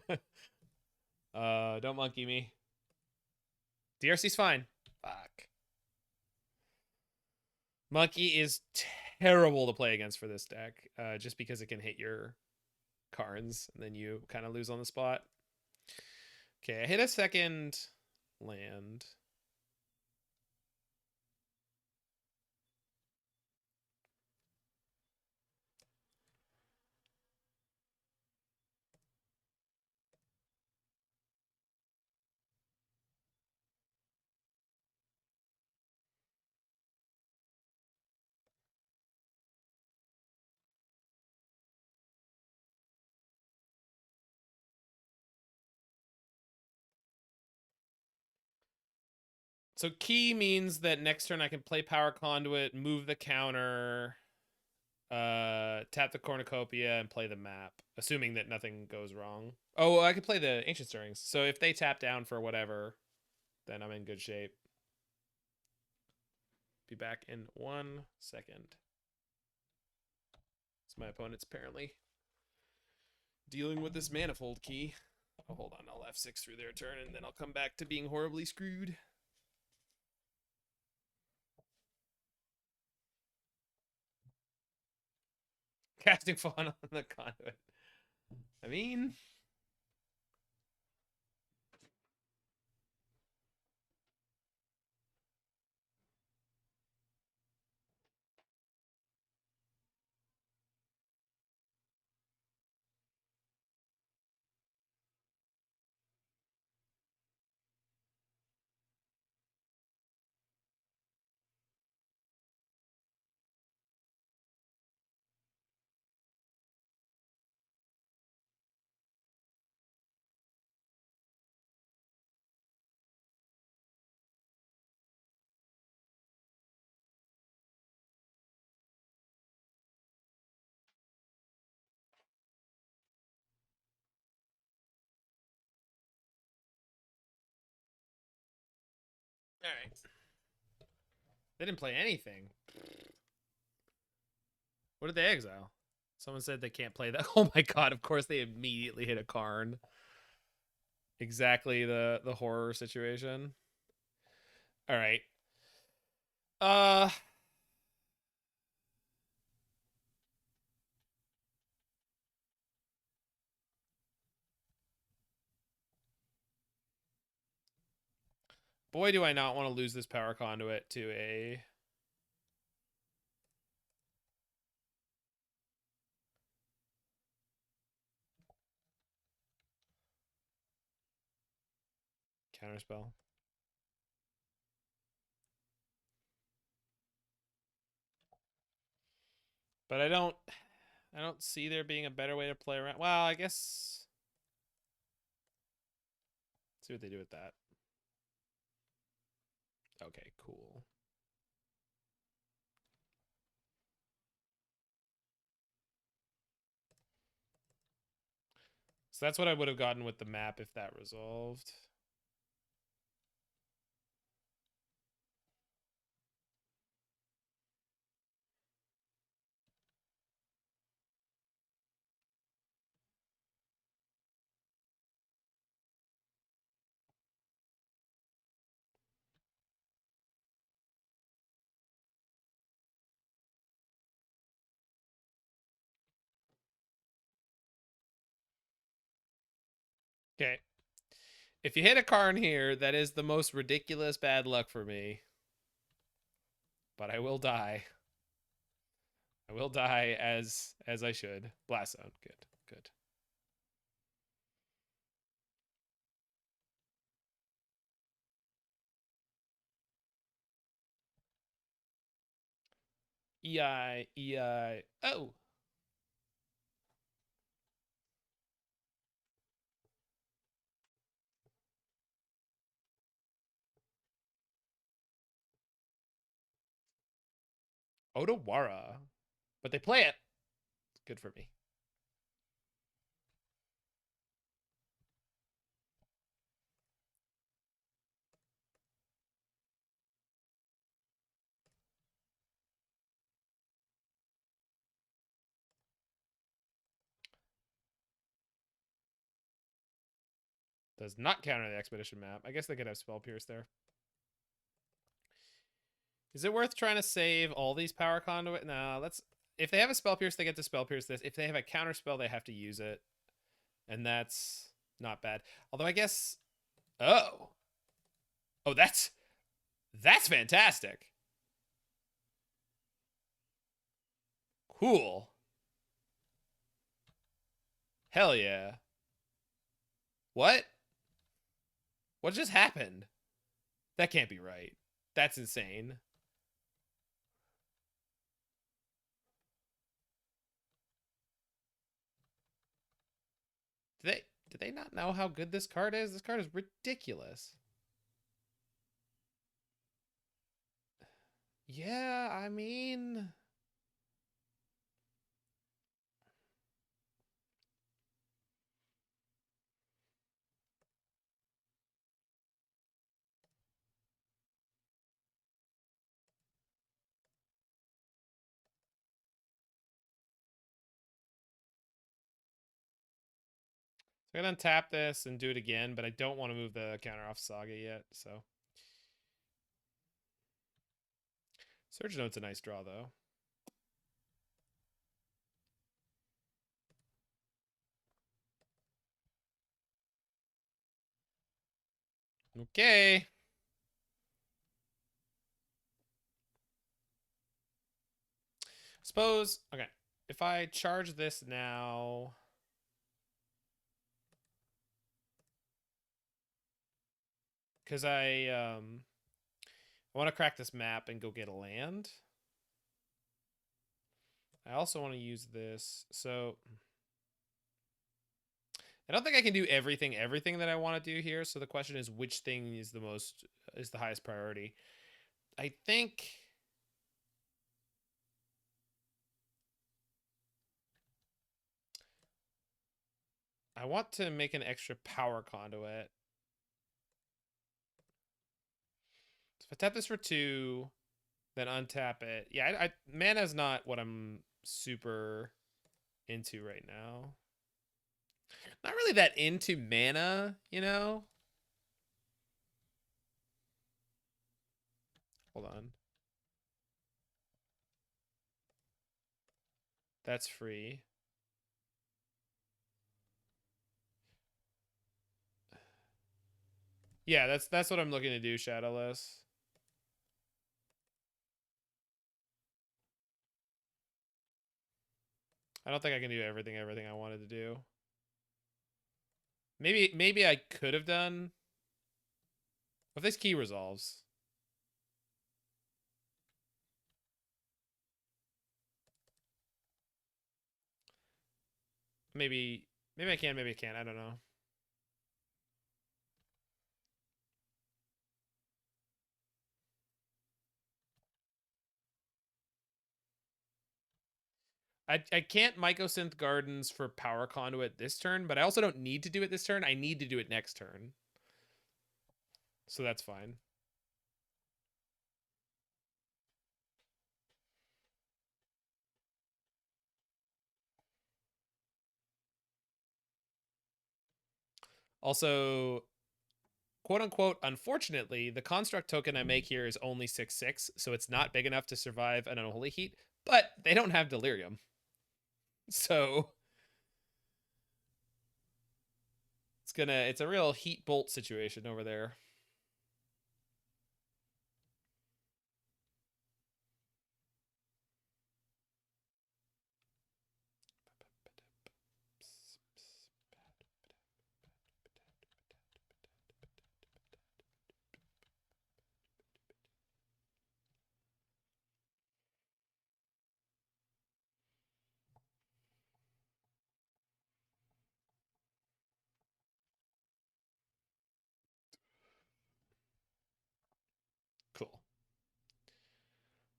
Yeah. Don't monkey me. DRC's fine. Fuck. Monkey is terrible to play against for this deck, just because it can hit your Karns, and then you kind of lose on the spot. Okay, I hit a second land. So key means that next turn I can play Power Conduit, move the counter, tap the cornucopia, and play the map, assuming that nothing goes wrong. Oh, I could play the Ancient Stirrings. So if they tap down for whatever, then I'm in good shape. Be back in 1 second. So my opponent's apparently dealing with this manifold key. Oh, hold on, I'll F6 through their turn, and then I'll come back to being horribly screwed. Casting Fawn on the conduit. I mean... All right. They didn't play anything. What did they exile? Someone said they can't play that. Oh my god, of course they immediately hit a Karn. Exactly the horror situation. All right. Uh Boy, do I not want to lose this power conduit to a counterspell. But I don't see there being a better way to play around. Well, I guess let's see what they do with that. Okay, cool. So that's what I would have gotten with the map if that resolved. Okay. If you hit a Karn here, that is the most ridiculous bad luck for me. But I will die. I will die as I should. Blast zone. Good. Good. EI, EI. Oh. Odawara. But they play it. Good for me. Does not counter the expedition map. I guess they could have spell pierce there. Is it worth trying to save all these power conduit? No, let's. If they have a spell pierce, they get to spell pierce this. If they have a counter spell, they have to use it, and that's not bad. Although I guess, oh, that's fantastic. Cool. Hell yeah. What? What just happened? That can't be right. That's insane. Did they not know how good this card is? This card is ridiculous. Yeah, I mean, I'm gonna untap this and do it again, but I don't want to move the counter off Saga yet, so. Surge Note's a nice draw, though. Okay. Suppose, okay, if I charge this now, because I want to crack this map and go get a land. I also want to use this, so I don't think I can do everything that I want to do here. So the question is, which thing is the highest priority? I think I want to make an extra power conduit. So if I tap this for 2, then untap it. Yeah, mana is not what I'm super into right now. Not really that into mana, you know? Hold on. That's free. Yeah, that's what I'm looking to do, Shadowless. I don't think I can do everything I wanted to do. Maybe I could have done. If this key resolves. Maybe I can, maybe I can't. I don't know. I can't Mycosynth Gardens for Power Conduit this turn, but I also don't need to do it this turn. I need to do it next turn. So that's fine. Also, quote unquote, unfortunately, the construct token I make here is only 6/6, so it's not big enough to survive an unholy heat, but they don't have delirium. So it's a real heat bolt situation over there. Cool.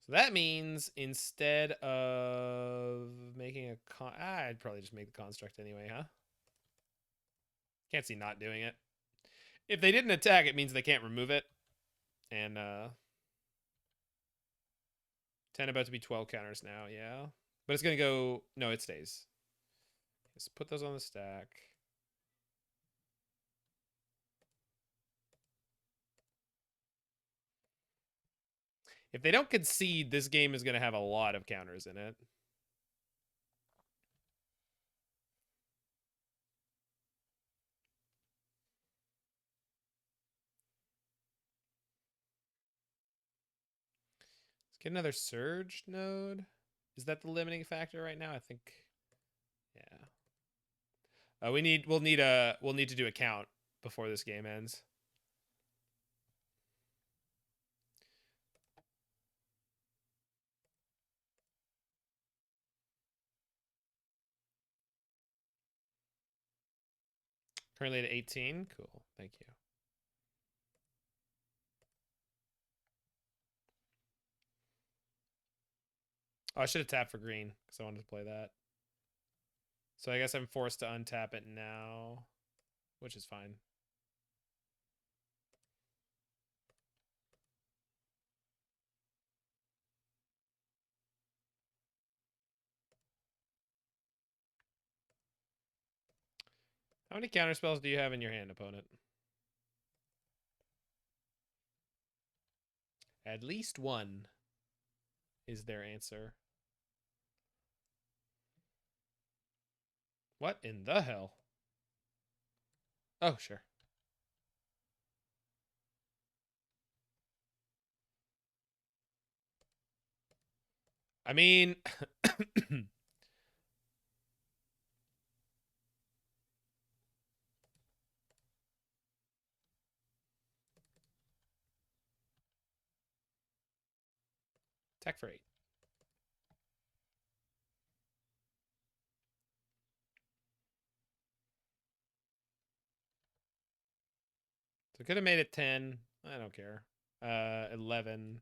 So that means instead of making a I'd probably just make the construct anyway, huh? Can't see not doing it. If they didn't attack, it means they can't remove it. And 10 about to be 12 counters now, yeah. But it's gonna go no, it stays. Let's put those on the stack. If they don't concede, this game is gonna have a lot of counters in it. Let's get another surge node. Is that the limiting factor right now? I think. Yeah. We'll need to do a count before this game ends. Currently at 18. Cool. Thank you. Oh, I should have tapped for green because I wanted to play that. So I guess I'm forced to untap it now, which is fine. How many counter spells do you have in your hand, opponent? At least one is their answer. What in the hell? Oh, sure. I mean, tech for 8. So could have made it 10. I don't care. 11.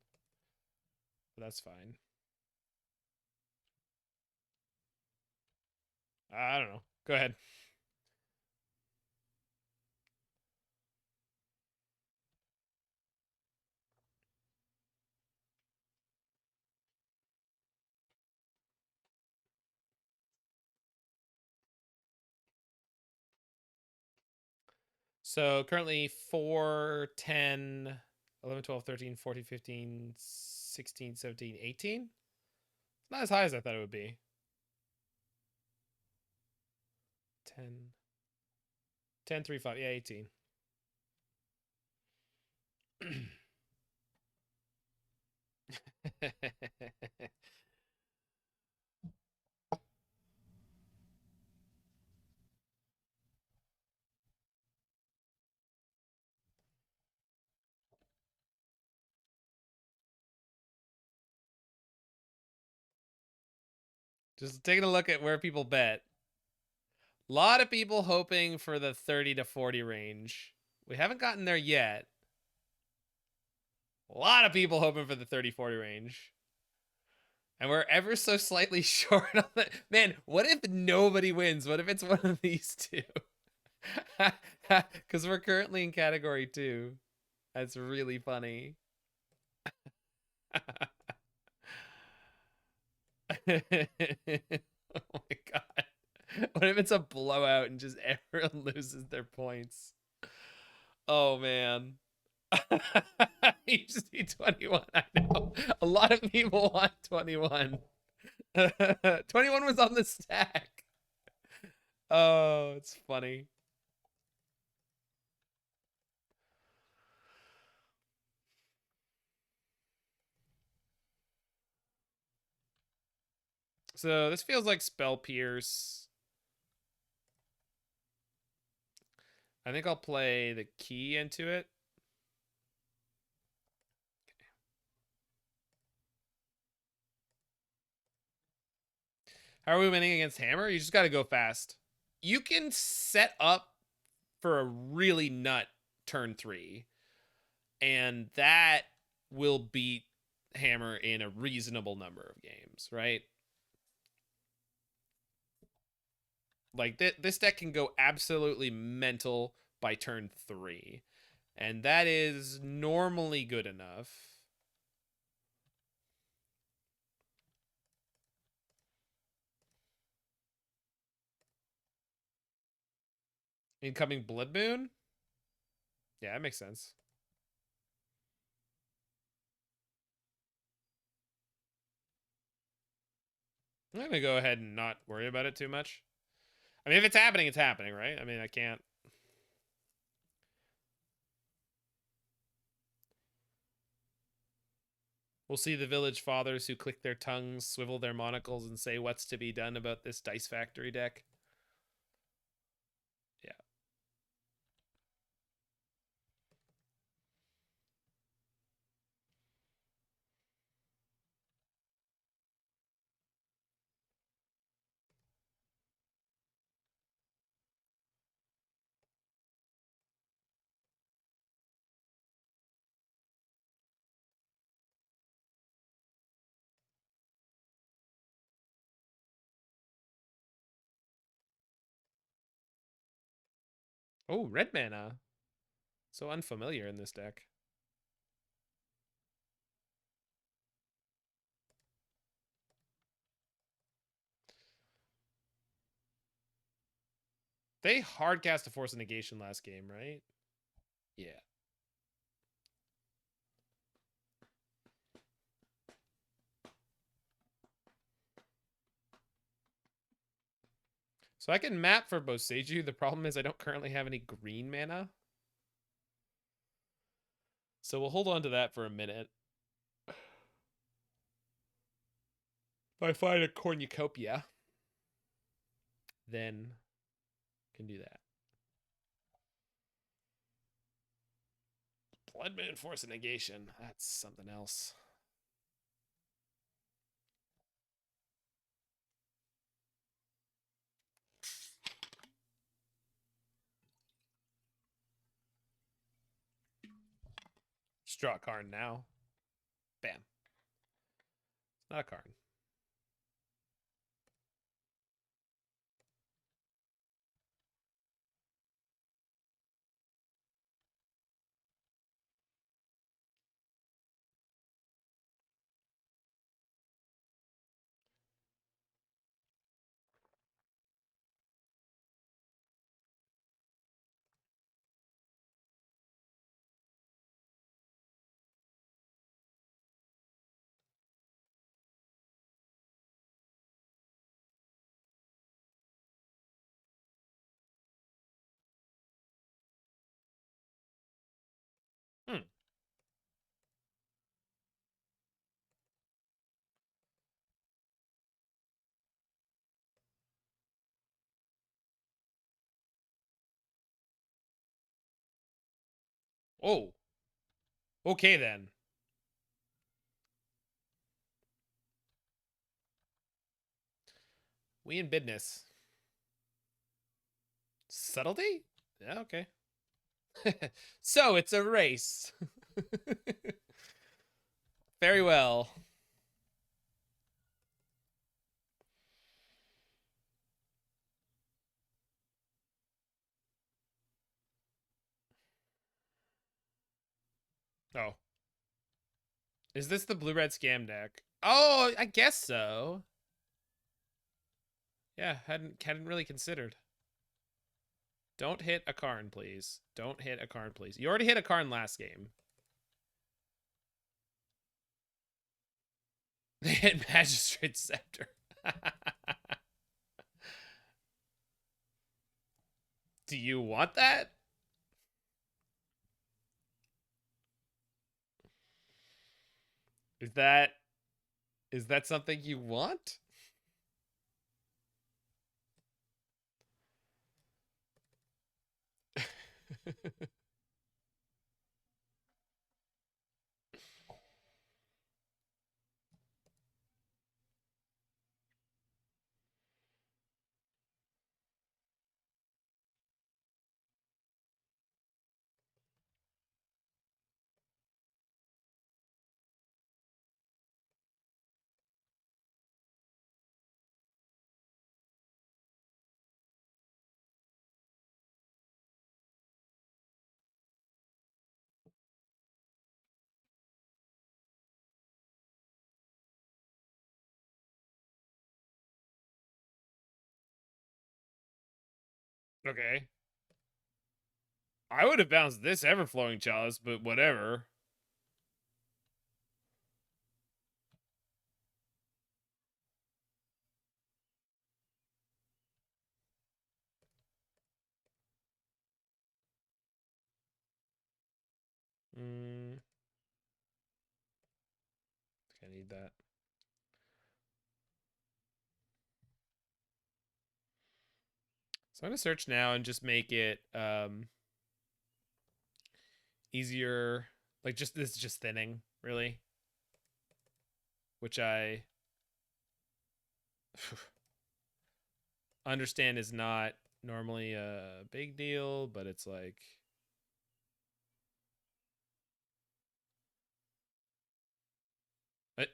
But that's fine. I don't know. Go ahead. So currently 4, 10, 11, 12, 13, 14, 15, 16, 17, 18. Not as high as I thought it would be. 10, 10, 3, 5. Yeah, 18. Just taking a look at where people bet. A lot of people hoping for the 30 to 40 range. We haven't gotten there yet. A lot of people hoping for the 30-40 range. And we're ever so slightly short on that. Man, what if nobody wins? What if it's one of these two? Because we're currently in category 2. That's really funny. Oh my god. What if it's a blowout and just everyone loses their points? Oh man. You just need 21. I know. A lot of people want 21. 21 was on the stack. Oh, it's funny. So this feels like Spell Pierce. I think I'll play the key into it. How are we winning against Hammer? You just got to go fast. You can set up for a really nut turn 3, and that will beat Hammer in a reasonable number of games, right? Like this deck can go absolutely mental by turn 3, and that is normally good enough. Incoming Blood Moon? Yeah, that makes sense. I'm going to go ahead and not worry about it too much. I mean, if it's happening, right? I mean, I can't. We'll see the village fathers who click their tongues, swivel their monocles, and say what's to be done about this Dice Factory deck. Yeah. Oh, red mana. So unfamiliar in this deck. They hard cast a Force of Negation last game, right? Yeah. So I can map for Boseiju. The problem is I don't currently have any green mana. So we'll hold on to that for a minute. If I find a cornucopia, then can do that. Blood Moon, Force of Negation. That's something else. Just draw a card now. Bam. Not a card. Hmm. Oh. Okay then. We in business. Subtlety? Yeah, okay. So it's a race. Very well. Oh. Is this the blue-red scam deck? Oh, I guess so. Yeah, hadn't really considered. Don't hit a Karn, please. Don't hit a Karn, please. You already hit a Karn last game. They hit Magistrate Scepter. Do you want that? Is that something you want? Okay. I would have bounced this Everflowing Chalice, but whatever. Mm, I need that. So I'm gonna search now and just make it easier. Like just this is just thinning, really. Which I understand is not normally a big deal, but it's like it,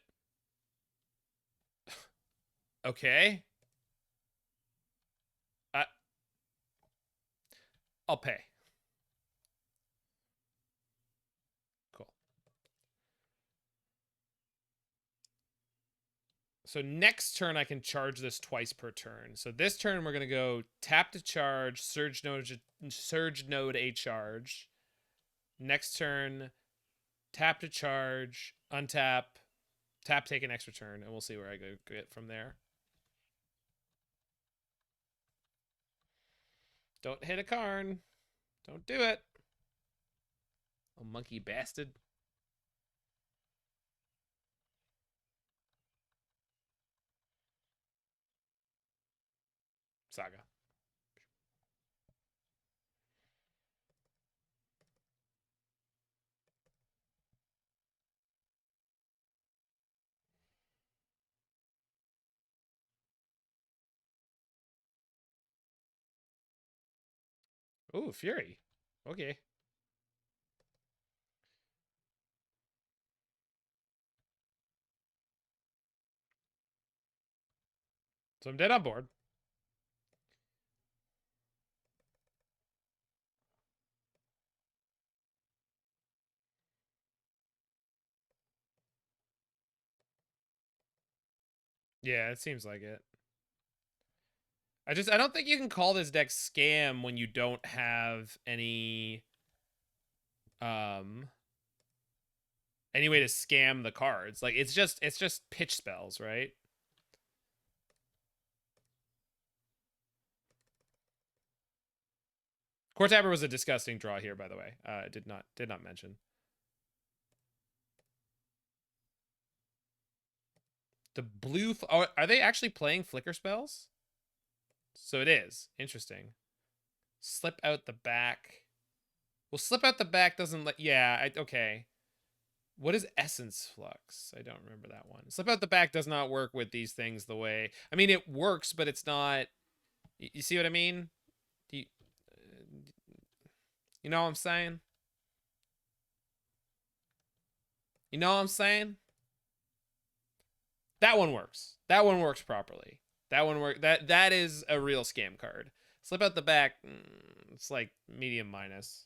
okay. I, I'll pay. Cool. So next turn I can charge this twice per turn. So this turn we're gonna go tap to charge, surge node a charge. Next turn, tap to charge, untap, tap, take an extra turn, and we'll see where I go get from there. Don't hit a Karn. Don't do it. Oh, monkey bastard. Saga. Ooh, Fury. Okay. So I'm dead on board. Yeah, it seems like it. I don't think you can call this deck scam when you don't have any way to scam the cards. Like it's just pitch spells, right? Core Tapper was a disgusting draw here, by the way. Did not mention. The blue are they actually playing flicker spells? So it is. Interesting. Slip out the back. Well, slip out the back doesn't let okay. What is Essence Flux? I don't remember that one. Slip out the back does not work with these things the way. I mean, it works, but it's not. You see what I mean? You, you know what I'm saying? You know what I'm saying? That one works. That one works properly. That one work. That is a real scam card. Slip out the back. It's like medium minus.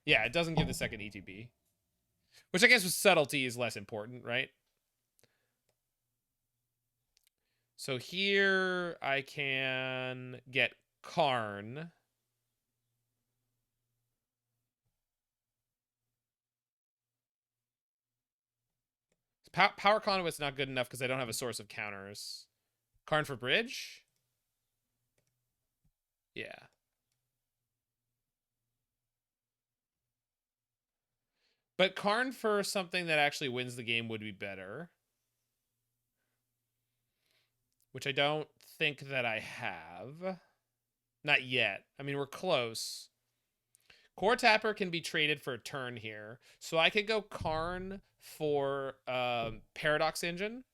Yeah, it doesn't give the second ETB, which I guess with subtlety is less important, right? So here I can get Karn. Power Conduit's not good enough because I don't have a source of counters. Karn for bridge? Yeah. But Karn for something that actually wins the game would be better. Which I don't think that I have. Not yet. I mean, we're close. Core Tapper can be traded for a turn here. So I could go Karn for Paradox Engine,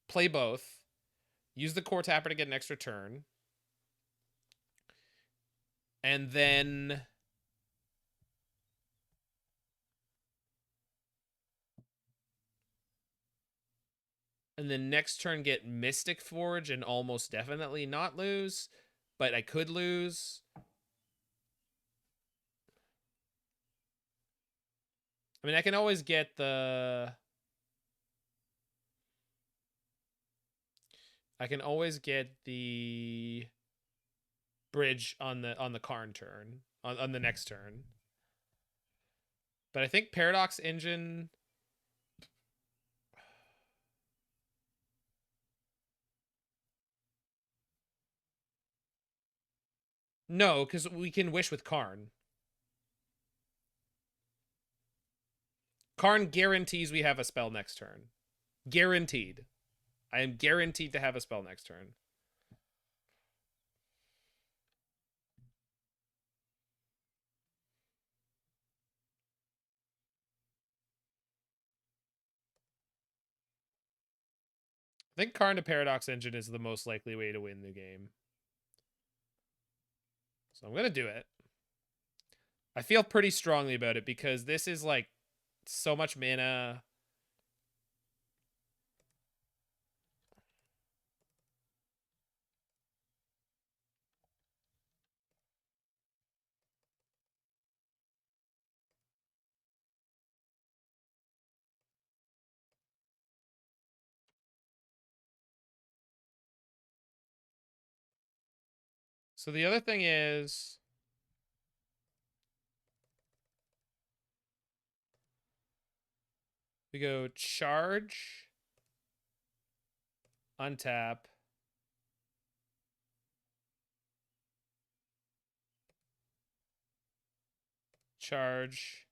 play both, use the Core Tapper to get an extra turn, and then next turn get Mystic Forge and almost definitely not lose, but I could lose. I mean, I can always get the bridge on the Karn turn on the next turn. But I think Paradox Engine. No, because we can wish with Karn. Karn guarantees we have a spell next turn. Guaranteed. I am guaranteed to have a spell next turn. I think Karn to Paradox Engine is the most likely way to win the game. So I'm going to do it. I feel pretty strongly about it because this is like so much mana. So the other thing is we go charge, untap, charge,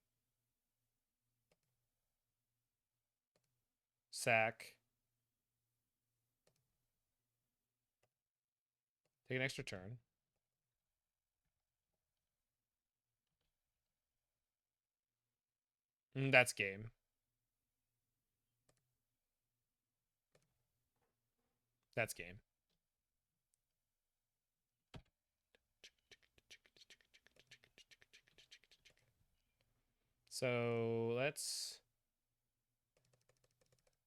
sack, take an extra turn. That's game. That's game. So let's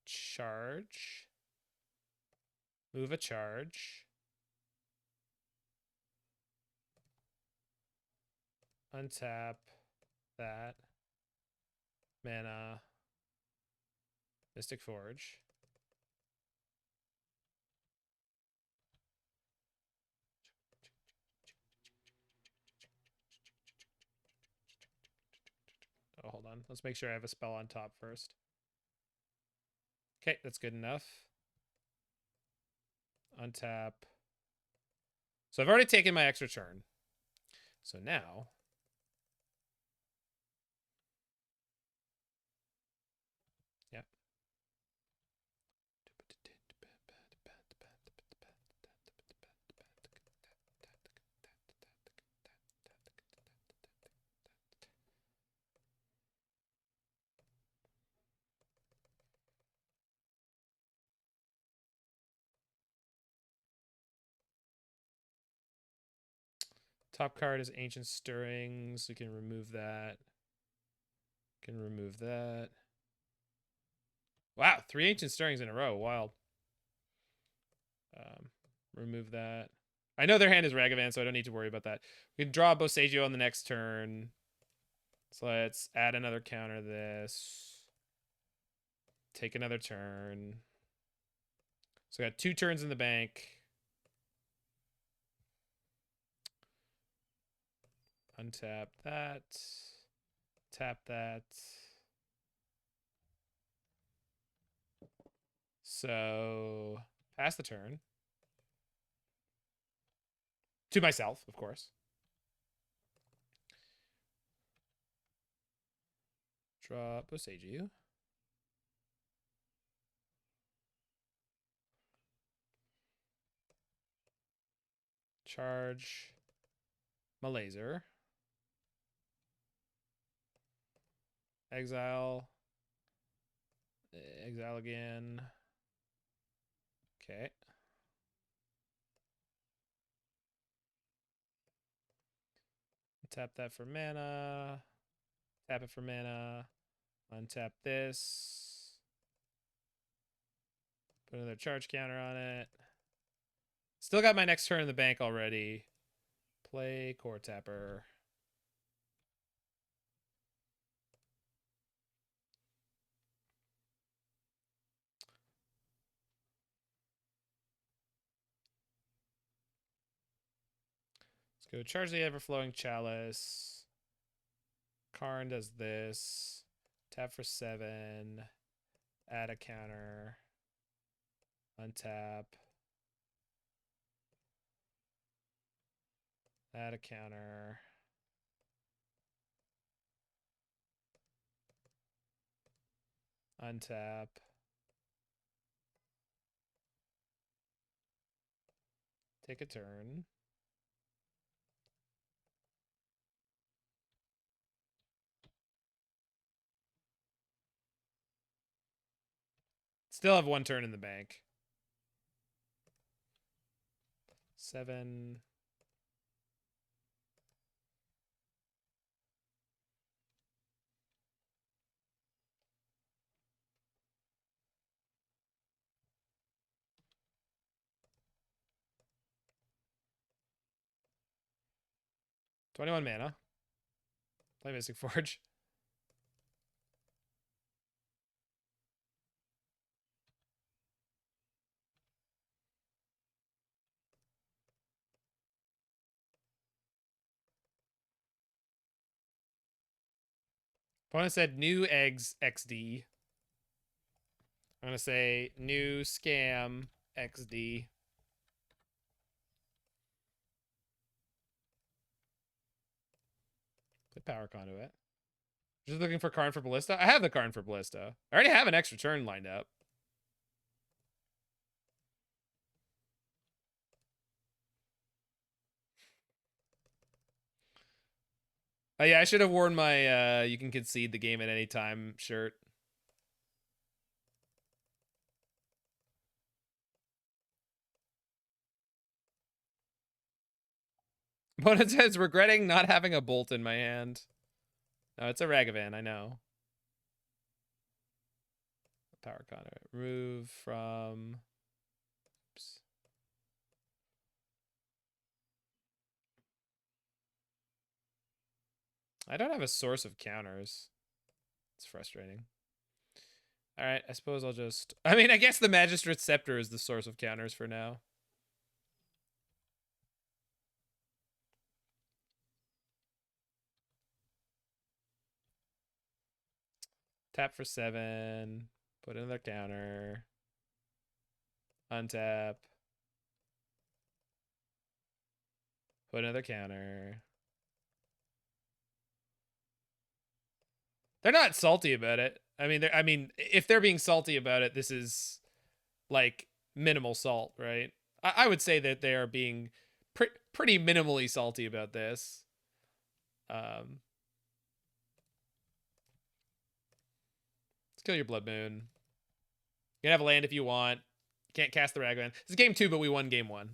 charge, move a charge, untap that, mana, Mystic Forge. Oh, hold on. Let's make sure I have a spell on top first. Okay, that's good enough. Untap. So I've already taken my extra turn. So now... Yeah. Top card is Ancient Stirrings. We can remove that. Can remove that. Wow, 3 Ancient Stirrings in a row. Wild. Remove that. I know their hand is Ragavan, so I don't need to worry about that. We can draw Boseiju on the next turn. So let's add another counter to this. Take another turn. So I got 2 turns in the bank. Untap that. Tap that. So pass the turn. To myself, of course. Draw Boseiju. Charge my laser. Exile. Exile again. Okay. Tap that for mana. Tap it for mana. Untap this. Put another charge counter on it. Still got my next turn in the bank already. Play Core Tapper. Let's go charge the Everflowing Chalice. Karn does this. Tap for 7. Add a counter. Untap. Add a counter. Untap. Take a turn. Still have 1 turn in the bank. 7. $21 mana. Play Mystic Forge. Opponent said new eggs XD. I'm gonna say new scam XD. The power conduit. Just looking for Karn for Ballista. I have the Karn for Ballista. I already have an extra turn lined up. Oh yeah, I should have worn my you can concede the game at any time shirt. Opponent says regretting not having a bolt in my hand. No, it's a Ragavan, I know. Power conduit. Remove from. Oops. I don't have a source of counters. It's frustrating. All right, I suppose I'll just. I mean, I guess the Magistrate's Scepter is the source of counters for now. Tap for 7. Put another counter. Untap. Put another counter. They're not salty about it. I mean, if they're being salty about it, this is like minimal salt, right? I would say that they are being pretty minimally salty about this. Let's kill your Blood Moon. You can have a land if you want. You can't cast the Ragavan. This is game 2, but we won game 1.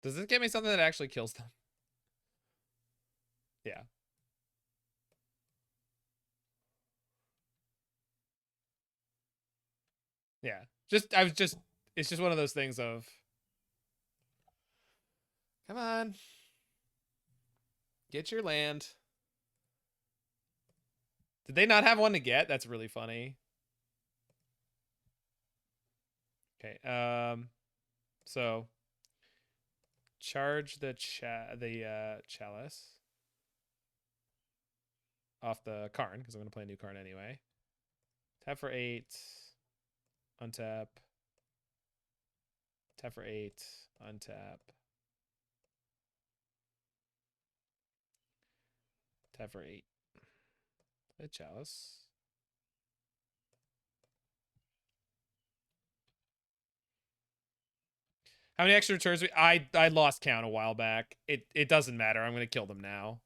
Does this get me something that actually kills them? Yeah. Yeah. It's just one of those things of. Come on. Get your land. Did they not have one to get? That's really funny. Okay. So charge the chalice off the Karn because I'm gonna play a new Karn anyway. Tap for 8. Untap. Tap for 8. Untap. Tap for 8. The chalice. How many extra turns? I lost count a while back. It doesn't matter. I'm gonna kill them now.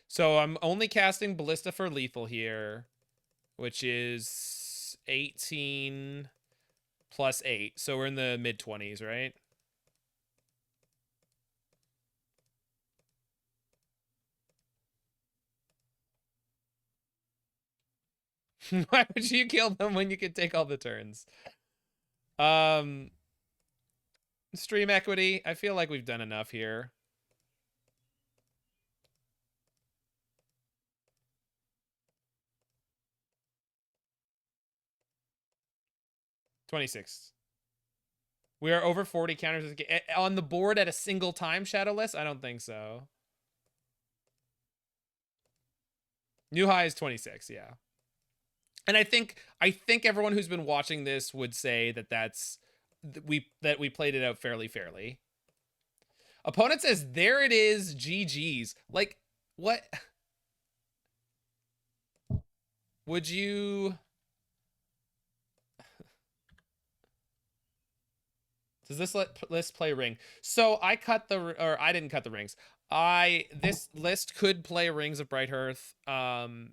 So I'm only casting Ballista for lethal here, which is 18 plus 8. So we're in the mid-20s, right? Why would you kill them when you could take all the turns? Stream equity. I feel like we've done enough here. $26. We are over 40 counters on the board at a single time, Shadowless? I don't think so. New high is 26, yeah. And I think everyone who's been watching this would say that we played it out fairly. Opponent says, there it is, GG's. Like, what? Would you... Does this list play ring? So I didn't cut the rings. This list could play Rings of Brighthearth.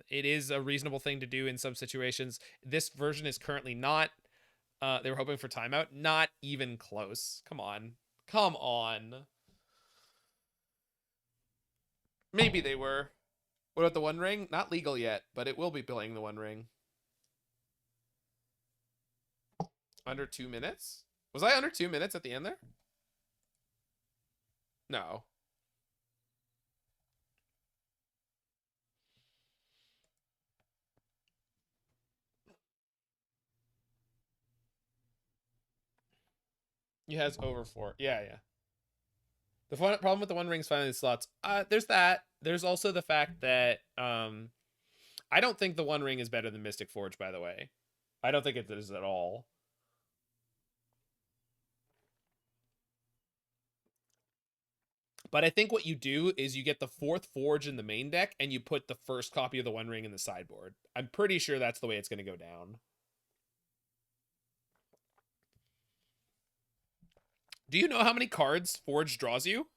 It is a reasonable thing to do in some situations. This version is currently not. They were hoping for timeout. Not even close. Come on. Come on. Maybe they were. What about the One Ring? Not legal yet, but it will be playing the One Ring. Under 2 minutes? Was I under 2 minutes at the end there? No. He has over 4. Yeah, yeah. The problem with the One Ring's finding the slots. There's that. There's also the fact that I don't think the One Ring is better than Mystic Forge, by the way. I don't think it is at all. But I think what you do is you get the 4th Forge in the main deck and you put the first copy of the One Ring in the sideboard. I'm pretty sure that's the way it's going to go down. Do you know how many cards Forge draws you?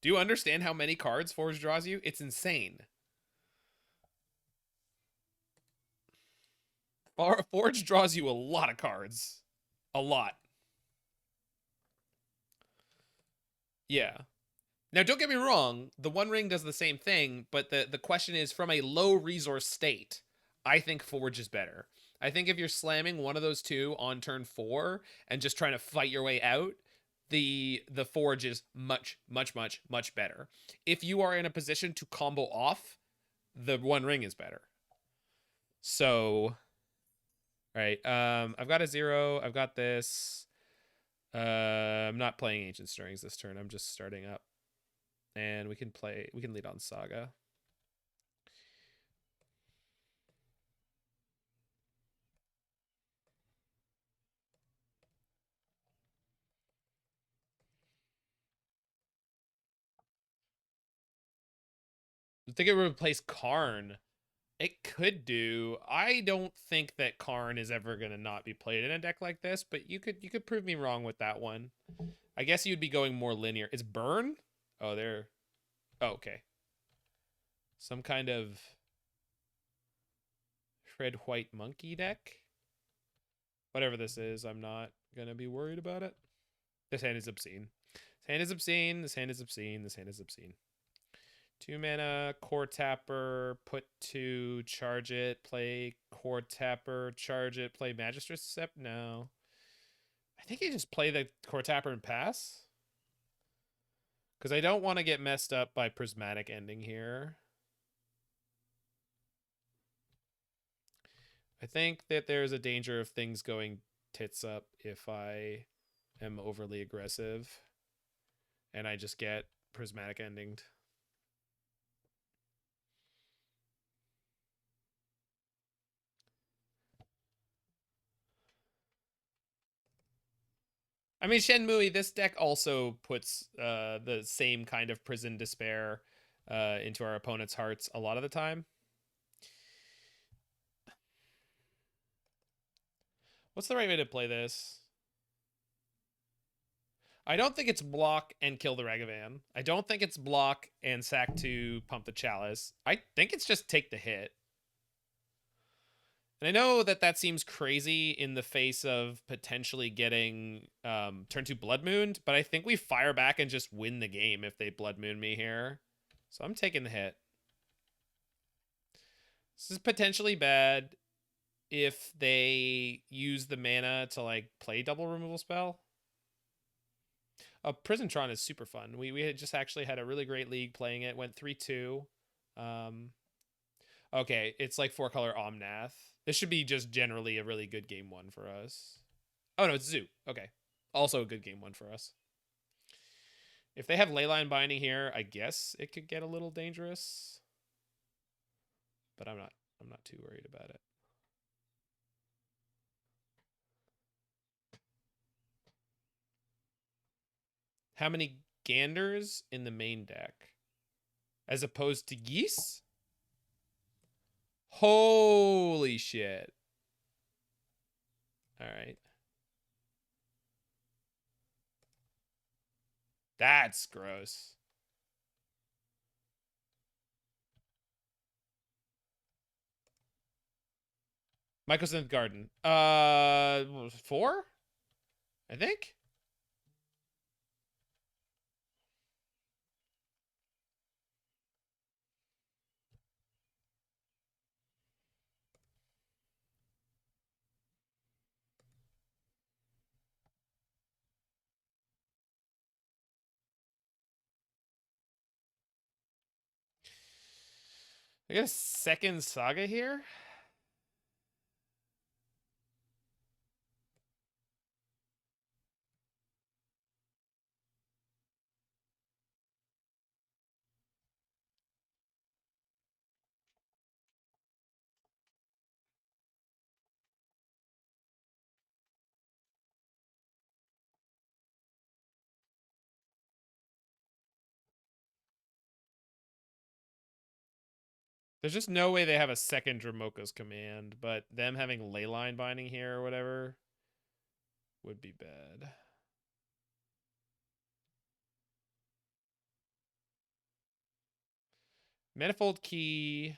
Do you understand how many cards Forge draws you? It's insane. Forge draws you a lot of cards. A lot. Yeah. Now, don't get me wrong. The One Ring does the same thing, but the question is, from a low resource state, I think Forge is better. I think if you're slamming one of those two on turn 4 and just trying to fight your way out, the Forge is much, much, much, much better. If you are in a position to combo off, the One Ring is better. So, right. I've got a 0. I've got this. I'm not playing Ancient Stirrings this turn. I'm just starting up. And we can lead on Saga. I think it would replace Karn. It could do. I don't think that Karn is ever gonna not be played in a deck like this, but you could prove me wrong with that one. I guess you'd be going more linear. It's Burn? Oh, there. Oh, okay. Some kind of Red White Monkey deck. Whatever this is, I'm not gonna be worried about it. This hand is obscene. This hand is obscene. This hand is obscene. This hand is obscene. 2 mana, Core Tapper, put 2, charge it, play Core Tapper, charge it, play Magistrate Scept? No. I think you just play the Core Tapper and pass. Because I don't want to get messed up by Prismatic Ending here. I think that there's a danger of things going tits up if I am overly aggressive. And I just get Prismatic Endinged. I mean, Shenmue, this deck also puts the same kind of prison despair into our opponent's hearts a lot of the time. What's the right way to play this? I don't think it's block and kill the Ragavan. I don't think it's block and sack to pump the Chalice. I think it's just take the hit. And I know that that seems crazy in the face of potentially getting turn 2 Blood Mooned, but I think we fire back and just win the game if they Blood Moon me here. So I'm taking the hit. This is potentially bad if they use the mana to like play double removal spell. Prisontron is super fun. We had just actually had a really great league playing it. Went 3-2. Okay, it's like 4-color Omnath. This should be just generally a really good game 1 for us. Oh no, it's Zoo. Okay, also a good game 1 for us. If they have Leyline Binding here, I guess it could get a little dangerous. But I'm not too worried about it. How many Ganders in the main deck? As opposed to Geese? Holy shit. All right. That's gross. Mycosynth Garden. 4? I think. I got a second saga here. There's just no way they have a second Dramoka's command, but them having Leyline Binding here or whatever would be bad. Manifold Key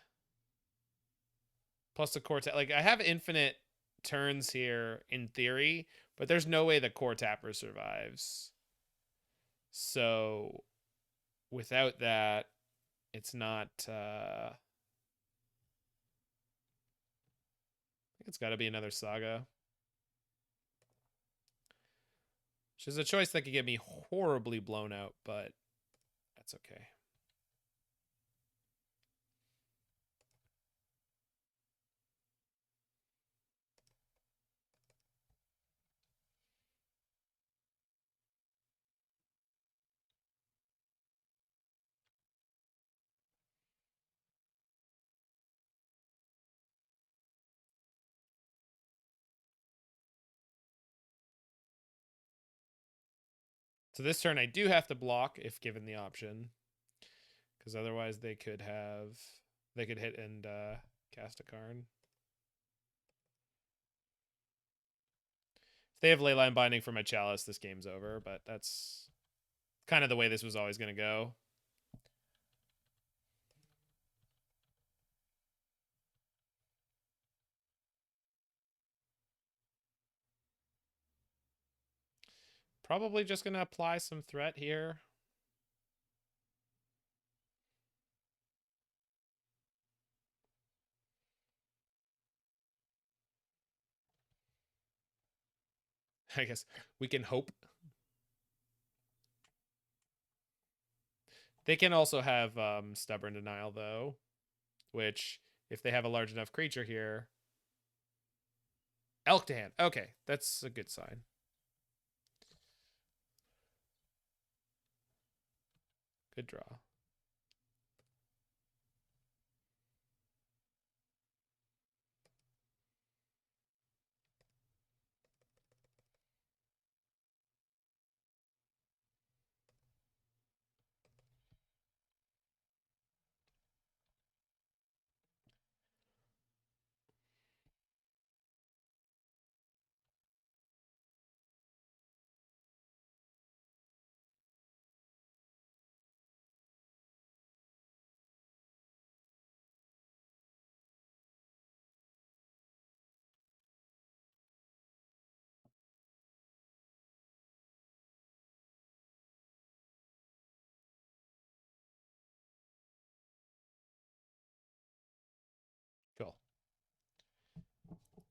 plus the core tap. Like, I have infinite turns here in theory, but there's no way the core tapper survives. So without that, it's not I think it's got to be another saga. Which is a choice that could get me horribly blown out, but that's okay. So this turn I do have to block if given the option. Because otherwise they could hit and cast a card. If they have Leyline Binding for my Chalice, this game's over, but that's kind of the way this was always going to go. Probably just going to apply some threat here. I guess we can hope. They can also have Stubborn Denial, though, which, if they have a large enough creature here... Elk to hand. Okay, that's a good sign. Good draw.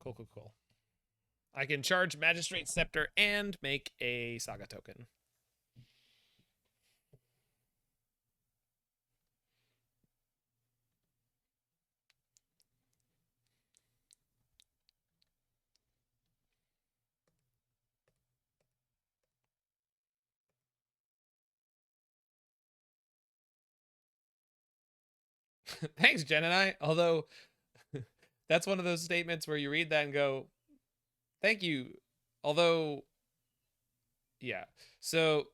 Cool. Cool. I can charge Magistrate Scepter and make a Saga token. Thanks, Jen and I. Although, that's one of those statements where you read that and go, thank you. Although, yeah. So,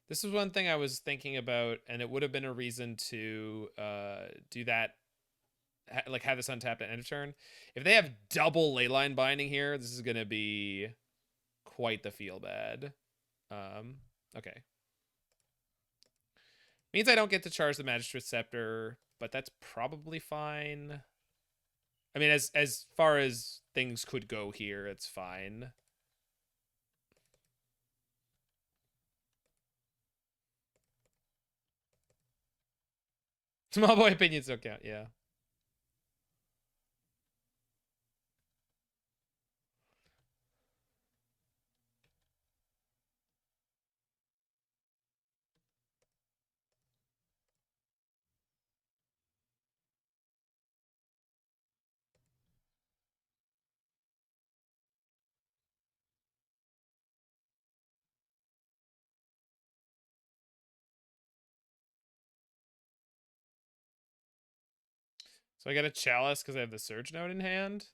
this is one thing I was thinking about, and it would have been a reason to do that, like have this untapped at end of turn. If they have double Leyline Binding here, this is going to be quite the feel bad. Okay. Means I don't get to charge the Magistrate Scepter, but that's probably fine. I mean, as far as things could go here, it's fine. Small boy opinions don't count. Yeah. So I got a chalice because I have the surge node in hand.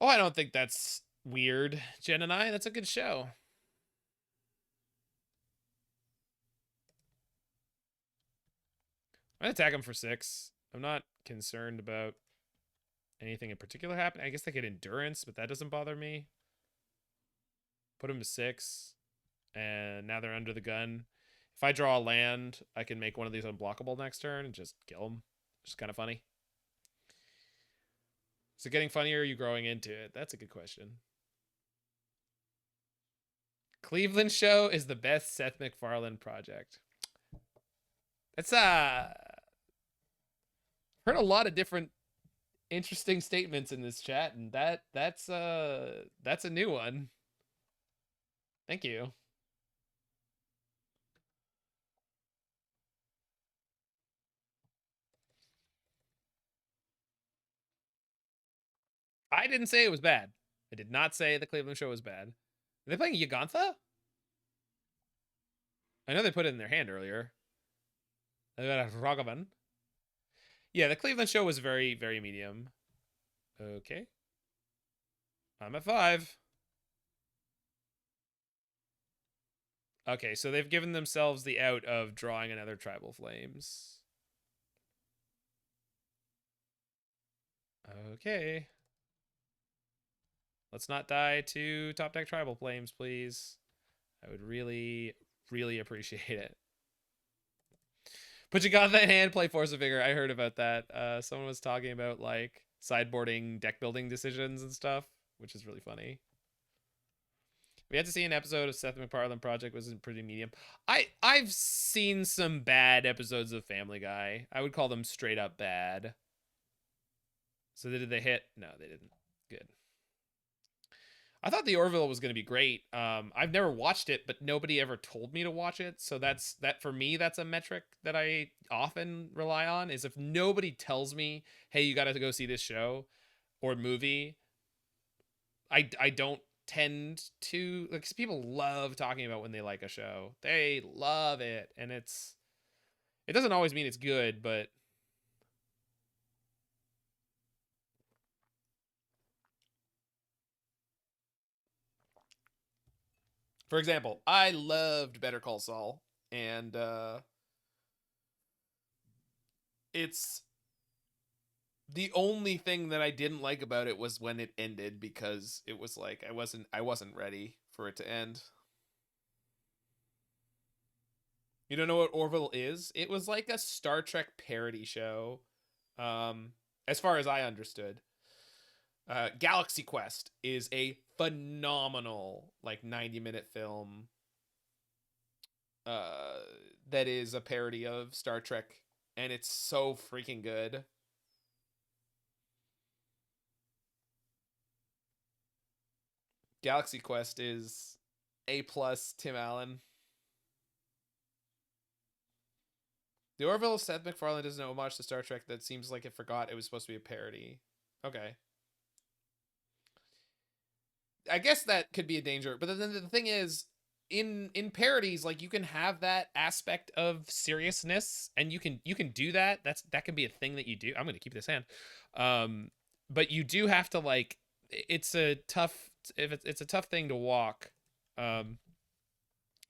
Oh, I don't think that's weird, Jen and I. That's a good show. I'm gonna attack him for 6. I'm not concerned about anything in particular happening. I guess they get endurance, but that doesn't bother me. Put him to 6, and now they're under the gun. If I draw a land, I can make one of these unblockable next turn and just kill them. Just kind of funny. Is it getting funnier or are you growing into it? That's a good question. Cleveland Show is the best Seth MacFarlane project. That's heard a lot of different interesting statements in this chat, and that's a new one. Thank you. I didn't say it was bad. I did not say the Cleveland Show was bad. Are they playing Yagantha? I know they put it in their hand earlier. They got a Ragavan. Yeah, the Cleveland Show was very, very medium. Okay. I'm at 5. Okay, so they've given themselves the out of drawing another Tribal Flames. Okay. Let's not die to top deck Tribal Flames, please. I would really, really appreciate it. But you got that hand, play Force of Vigor. I heard about that. Someone was talking about like sideboarding deck building decisions and stuff, which is really funny. We had to see an episode of Seth MacFarlane Project was pretty medium. I've seen some bad episodes of Family Guy. I would call them straight up bad. So did they hit? No, they didn't. Good. I thought the Orville was going to be great. I've never watched it, but nobody ever told me to watch it. So that for me, that's a metric that I often rely on. Is if nobody tells me, "Hey, you got to go see this show or movie," I don't tend to like. 'Cause people love talking about when they like a show. They love it, and it doesn't always mean it's good, but for example, I loved Better Call Saul, and it's the only thing that I didn't like about it was when it ended because it was like I wasn't ready for it to end. You don't know what Orville is? It was like a Star Trek parody show. Um as far as I understood. Galaxy Quest is a phenomenal like 90-minute film uh that is a parody of Star Trek, and it's so freaking good. Galaxy Quest is A plus Tim Allen. The Orville Seth MacFarlane doesn't know homage to Star Trek that seems like it forgot it was supposed to be a parody. Okay. I guess that could be a danger, but then the thing is, in parodies, like you can have that aspect of seriousness, and you can do that. That can be a thing that you do. I'm gonna keep this hand, but you do have to like. It's a tough if it's a tough thing to walk, um,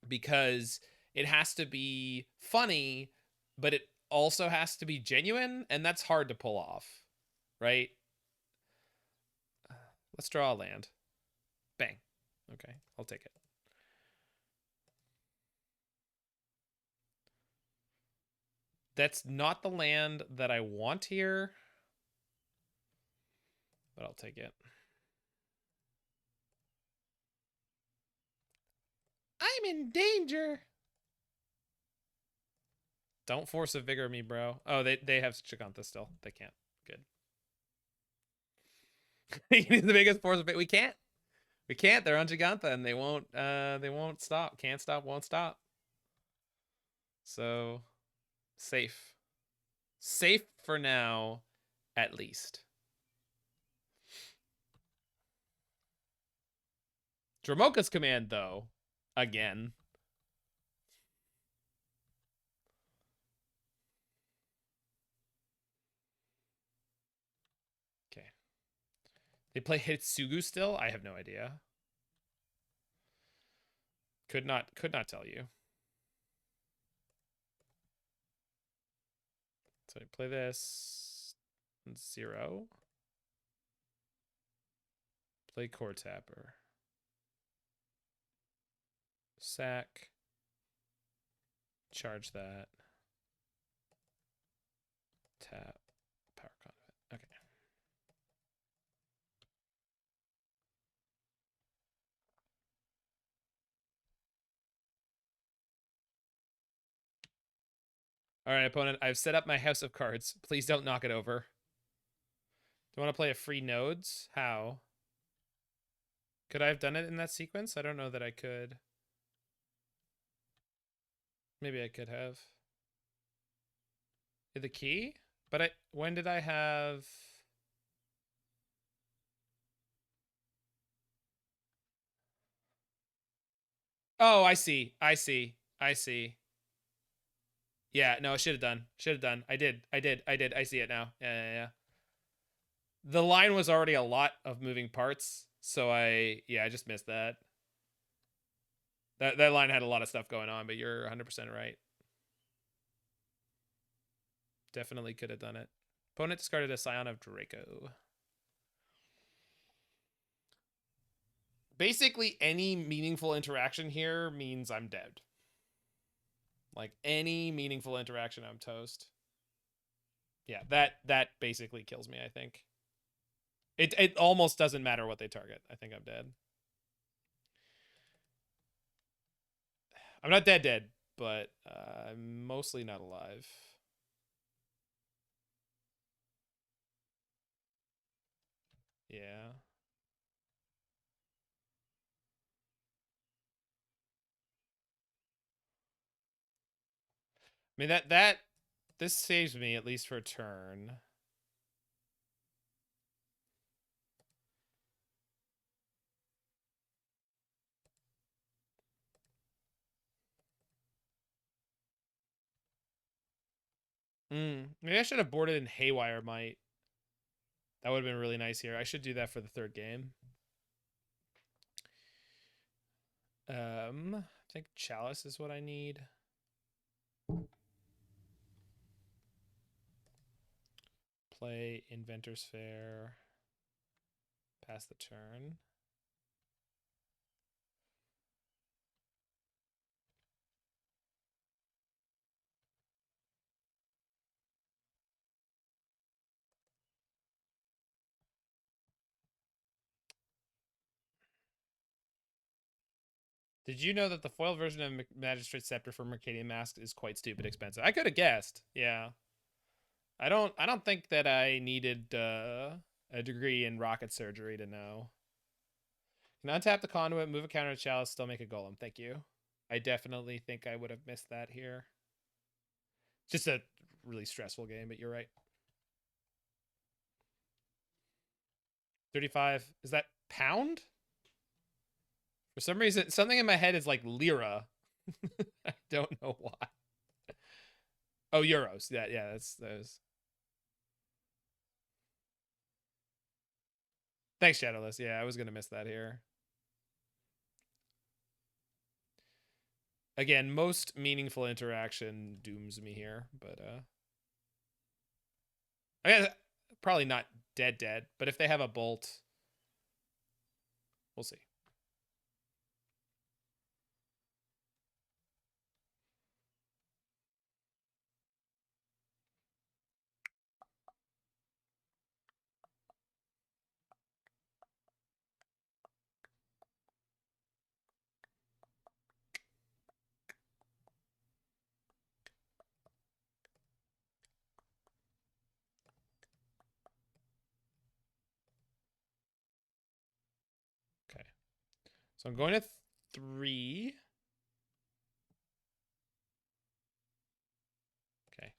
because it has to be funny, but it also has to be genuine, and that's hard to pull off, right? Let's draw a land. Bang. Okay, I'll take it. That's not the land that I want here, but I'll take it. I'm in danger. Don't force a vigor me, bro. Oh, they have Chigantha still. They can't. Good. He's the biggest force of it. We can't. We can't. They're on Gigantha and they won't stop. Can't stop, won't stop. So safe. Safe for now, at least. Dramoka's command, though, again. Okay. They play Hitsugu still? I have no idea. Could not tell you. So I play this 0. Play Core Tapper. Sack. Charge that. Tap. Power Conduit. Okay. All right, opponent. I've set up my house of cards. Please don't knock it over. Do you want to play a free nodes? How? Could I have done it in that sequence? I don't know that I could. Maybe I could have. The key? But when did I have... Oh, I see. I see. I see. Yeah, no, I should have done. Should have done. I did. I see it now. Yeah. The line was already a lot of moving parts, so I just missed that. That line had a lot of stuff going on, but you're 100% right. Definitely could have done it. Opponent discarded a Scion of Draco. Basically, any meaningful interaction here means I'm dead. Like, any meaningful interaction, I'm toast. Yeah, that basically kills me, I think. It almost doesn't matter what they target. I think I'm dead. I'm not dead, but I'm mostly not alive. Yeah. I mean this saves me at least for a turn. Maybe I should have boarded in Haywire Might. That would have been really nice here. I should do that for the third game. I think Chalice is what I need. Play Inventor's Fair. Pass the turn. Did you know that the foil version of Magistrate Scepter for Mercadian Mask is quite stupid expensive? I could have guessed. Yeah. I don't think that I needed a degree in rocket surgery to know. Can untap the conduit, move a counter to Chalice, still make a golem. Thank you. I definitely think I would have missed that here. Just a really stressful game, but you're right. 35. Is that pound? For some reason, something in my head is like lira. I don't know why. Oh, euros. Yeah, that's those. Thanks, Shadowless. Yeah, I was gonna miss that here. Again, most meaningful interaction dooms me here, but I guess probably not dead, but if they have a bolt, we'll see. So I'm going to 3. Okay.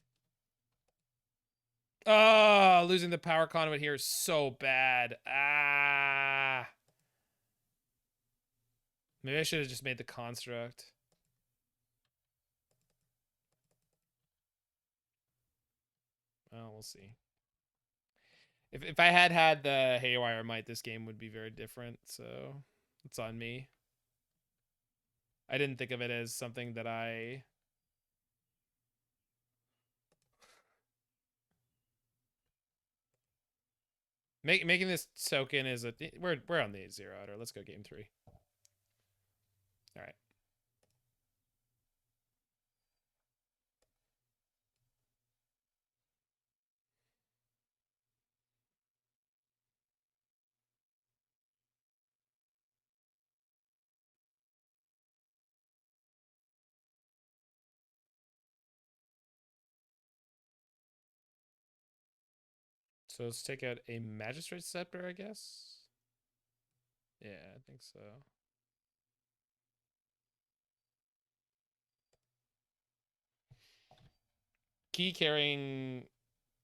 Oh, losing the power conduit here is so bad. Ah. Maybe I should have just made the construct. Well, we'll see. If I had the Haywire Might, this game would be very different. So it's on me. I didn't think of it as something that I... Making this token is a... We're on the 0 outer. Let's go game 3. All right. So let's take out a Magistrate Scepter, I guess. Yeah, I think so. Key carrying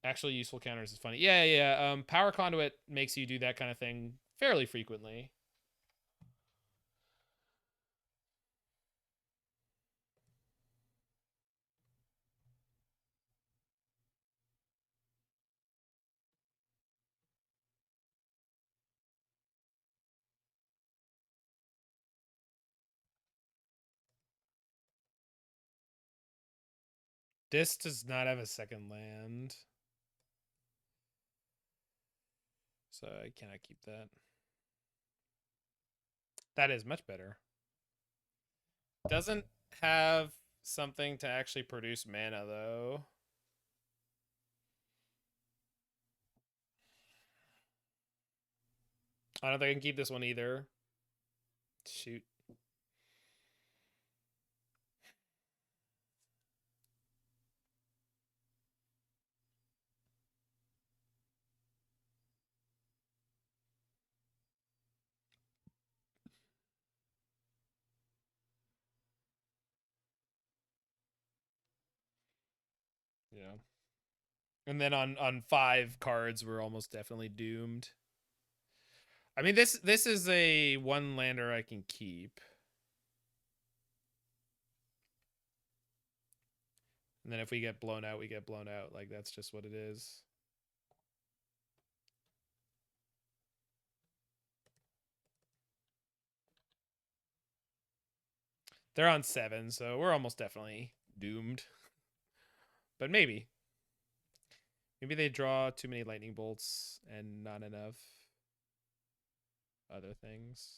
actually useful counters is funny. Yeah. Power Conduit makes you do that kind of thing fairly frequently. This does not have a second land. So I cannot keep that. That is much better. Doesn't have something to actually produce mana, though. I don't think I can keep this one either. Shoot. Yeah. And then on 5 cards, we're almost definitely doomed. I mean, this is a 1-lander I can keep. And then if we get blown out, we get blown out. Like, that's just what it is. They're on 7, so we're almost definitely doomed. But maybe. Maybe they draw too many lightning bolts and not enough other things.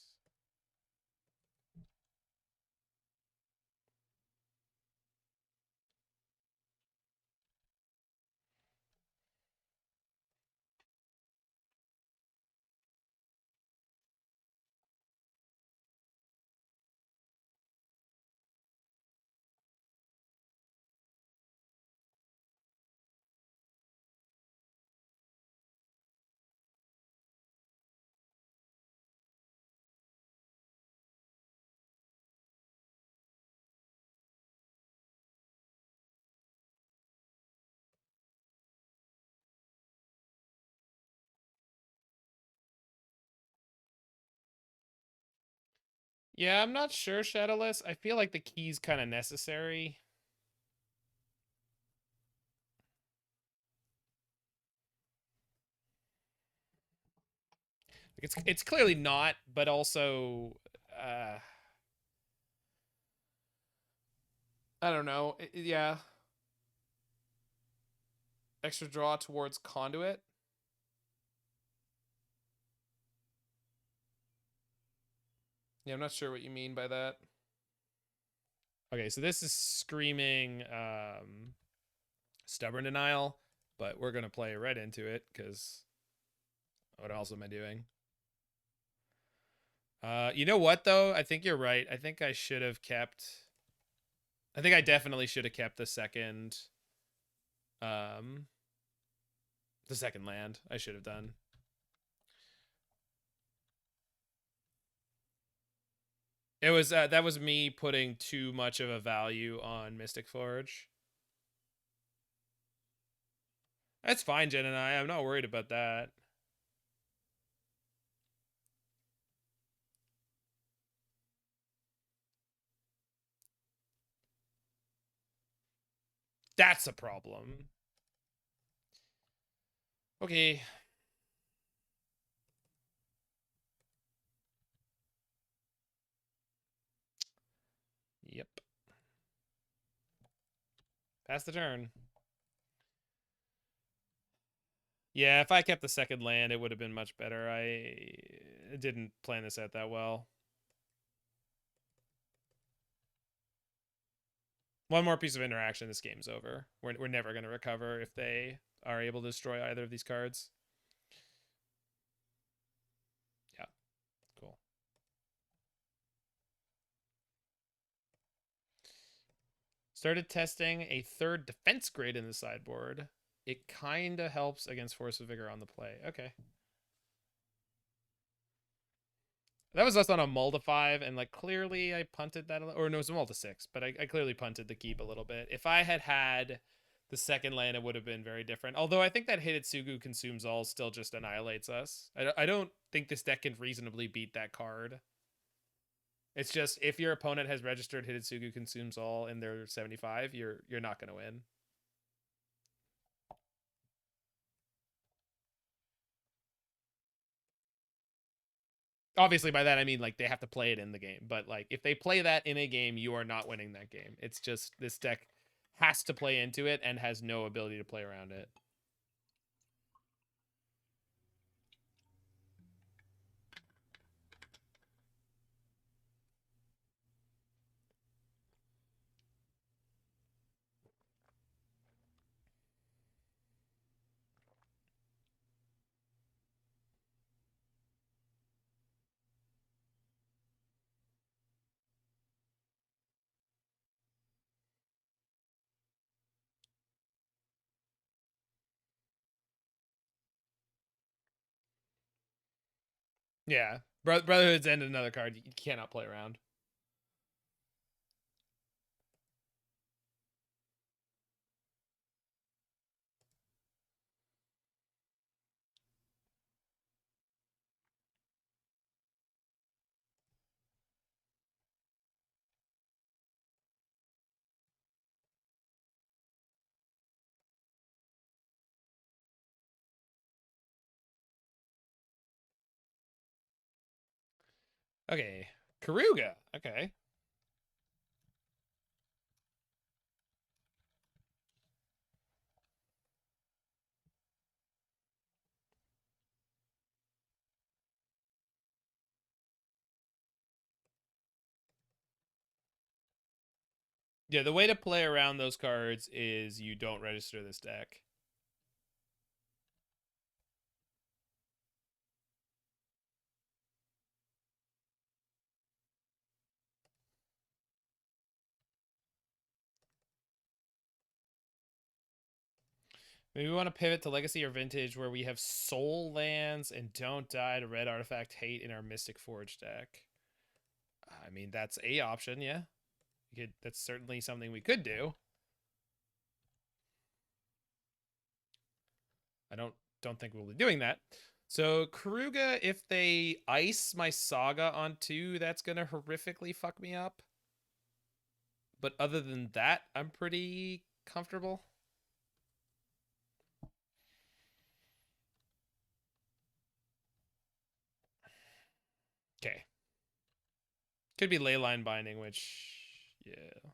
Yeah, I'm not sure, Shadowless. I feel like the key's kind of necessary. It's clearly not, but also I don't know. Yeah. Extra draw towards conduit. Yeah, I'm not sure what you mean by that. Okay, so this is screaming stubborn denial, but we're gonna play right into it because what else am I doing? You know what though? I think you're right. I think I should have kept. I think I definitely should have kept the second land. I should have done. It was that was me putting too much of a value on Mystic Forge. That's fine, Jen and I'm not worried about that. That's a problem. Okay. Yep. Pass the turn. Yeah, if I kept the second land, it would have been much better. I didn't plan this out that well. One more piece of interaction, this game's over. We're never going to recover if they are able to destroy either of these cards. Yeah, cool. Started testing a third defense grade in the sideboard. It kind of helps against Force of Vigor on the play. Okay. That was us on a mull to 5, and like clearly I punted that, or no, it was a mull to 6, but I clearly punted the keep a little bit. If I had the second land, it would have been very different. Although I think that Hitotsugu Consumes All still just annihilates us. I don't think this deck can reasonably beat that card. It's just if your opponent has registered Hitotsugu Consumes All in their 75, you're not going to win. Obviously, by that I mean like they have to play it in the game. But like if they play that in a game, you are not winning that game. It's just this deck has to play into it and has no ability to play around it. Yeah. Brotherhood's End, another card you cannot play around. Okay. Karuga. Okay. Yeah, the way to play around those cards is you don't register this deck. Maybe we want to pivot to Legacy or Vintage where we have soul lands and don't die to red artifact hate in our Mystic Forge deck. I mean, that's a option, yeah. That's certainly something we could do. I don't think we'll be doing that. So Karuga, if they ice my Saga on 2, that's gonna horrifically fuck me up. But other than that, I'm pretty comfortable. Okay. Could be Leyline Binding, which, yeah,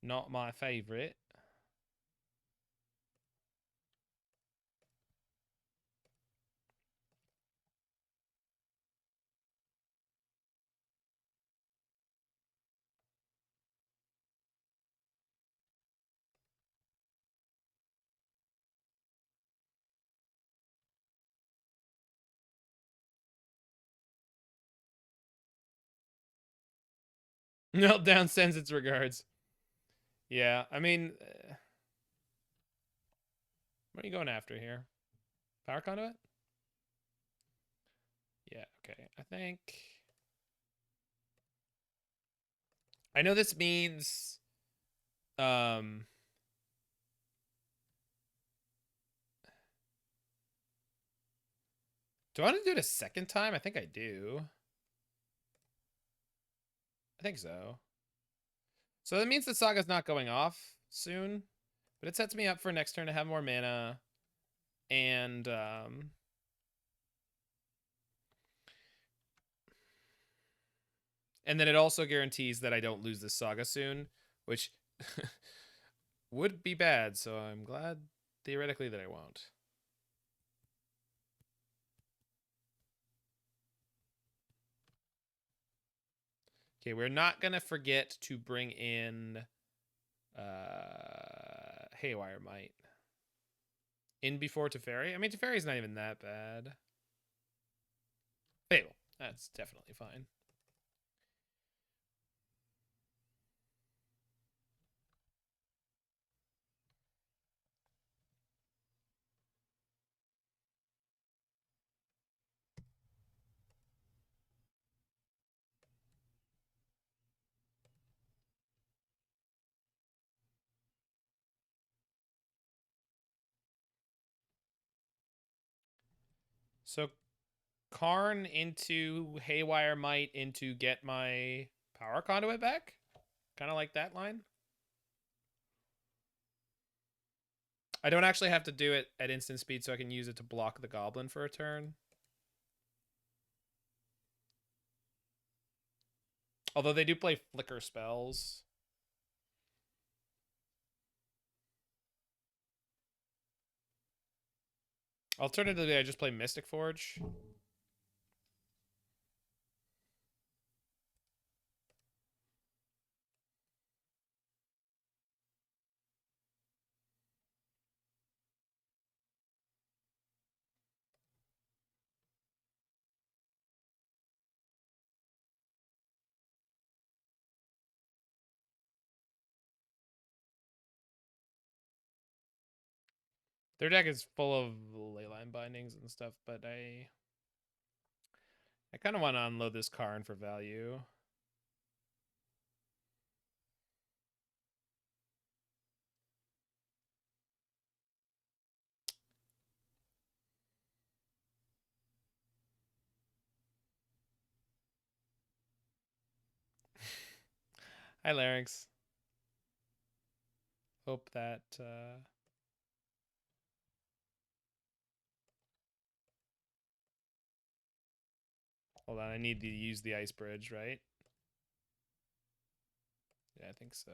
not my favorite. Meltdown sends its regards. Yeah, I mean, what are you going after here? Power Conduit? Yeah, okay. I think I know this means um do I want to do it a second time? I think I do. I think so. So that means the Saga's not going off soon, but it sets me up for next turn to have more mana, and then it also guarantees that I don't lose this Saga soon, which would be bad, so I'm glad theoretically that I won't. Okay, we're not gonna forget to bring in Haywire Might in before Teferi. I mean, Teferi's not even that bad. Fable, that's definitely fine. So Karn into Haywire Might into get my power conduit back. Kind of like that line. I don't actually have to do it at instant speed, so I can use it to block the goblin for a turn. Although they do play flicker spells. Alternatively, I just play Mystic Forge. Their deck is full of leyline bindings and stuff, but I kind of want to unload this Karn for value. Hi, Larynx. Hope that hold on, I need to use the ice bridge, right? Yeah, I think so.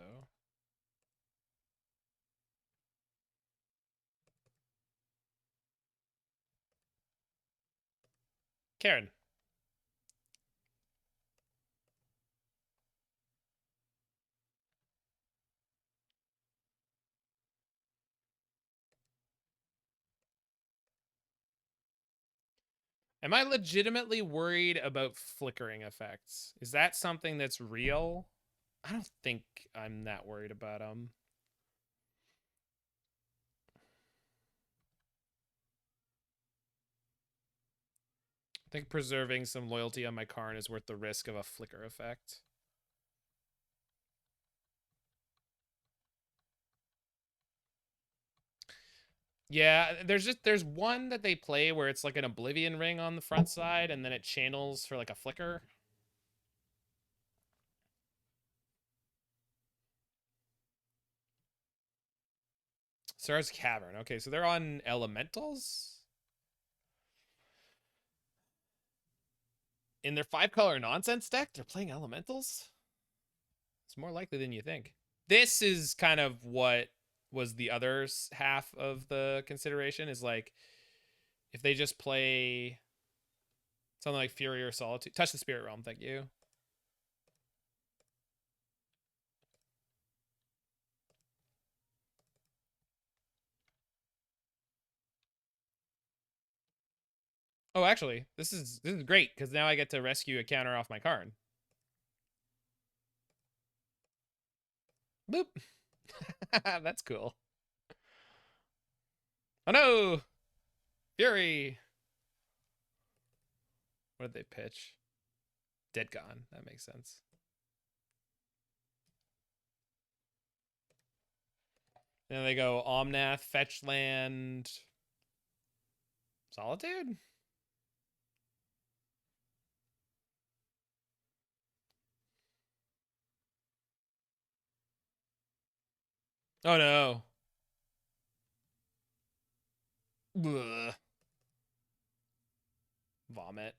Karen. Am I legitimately worried about flickering effects? Is that something that's real? I don't think I'm that worried about them. I think preserving some loyalty on my Karn is worth the risk of a flicker effect. Yeah, there's one that they play where it's like an Oblivion ring on the front side and then it channels for like a flicker. Stars Cavern. Okay, so they're on elementals. In their 5-color nonsense deck, they're playing elementals? It's more likely than you think. This is kind of what was the other half of the consideration is like if they just play something like Fury or Solitude. Touch the Spirit Realm, thank you. Oh, actually, this is great because now I get to rescue a counter off my Karn. Boop. That's cool. Oh no! Fury! What did they pitch? Dead Gone. That makes sense. Then they go Omnath, fetch land, Solitude. Oh no. Ugh. Vomit.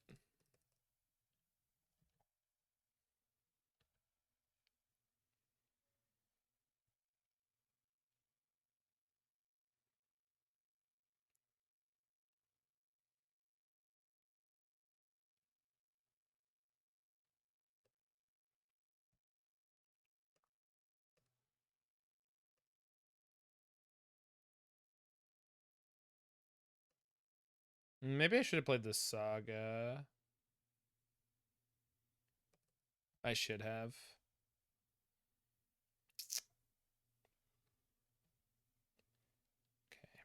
Maybe I should have played the Saga. I should have. Okay.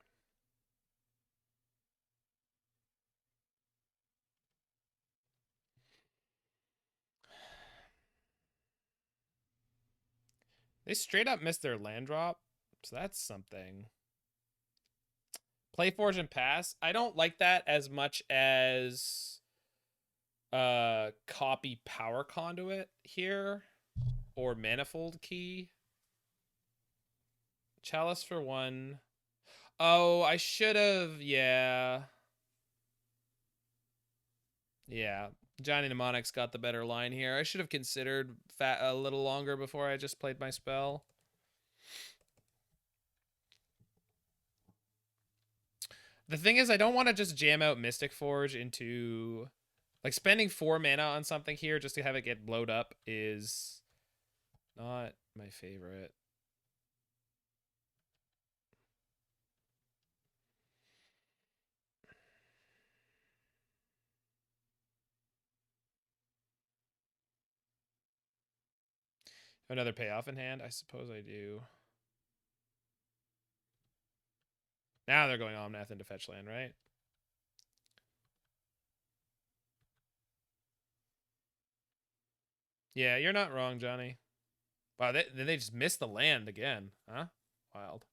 They straight up missed their land drop, so that's something. Play Forge and pass. I don't like that as much as copy Power Conduit here or Manifold Key. Chalice for 1. Oh, I should have. Yeah. Yeah. Johnny Mnemonic's got the better line here. I should have considered a little longer before I just played my spell. The thing is, I don't want to just jam out Mystic Forge into... Like, spending 4 mana on something here just to have it get blowed up is not my favorite. Another payoff in hand? I suppose I do. Now they're going Omnath into fetch land, right? Yeah, you're not wrong, Johnny. Wow, they just missed the land again, huh? Wild.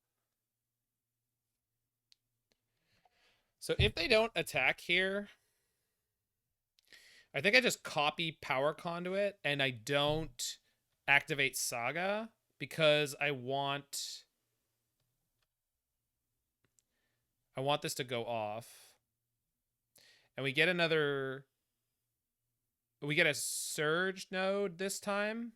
So if they don't attack here, I think I just copy Power Conduit and I don't activate Saga because I want this to go off. And we get another... We get a Surge node this time.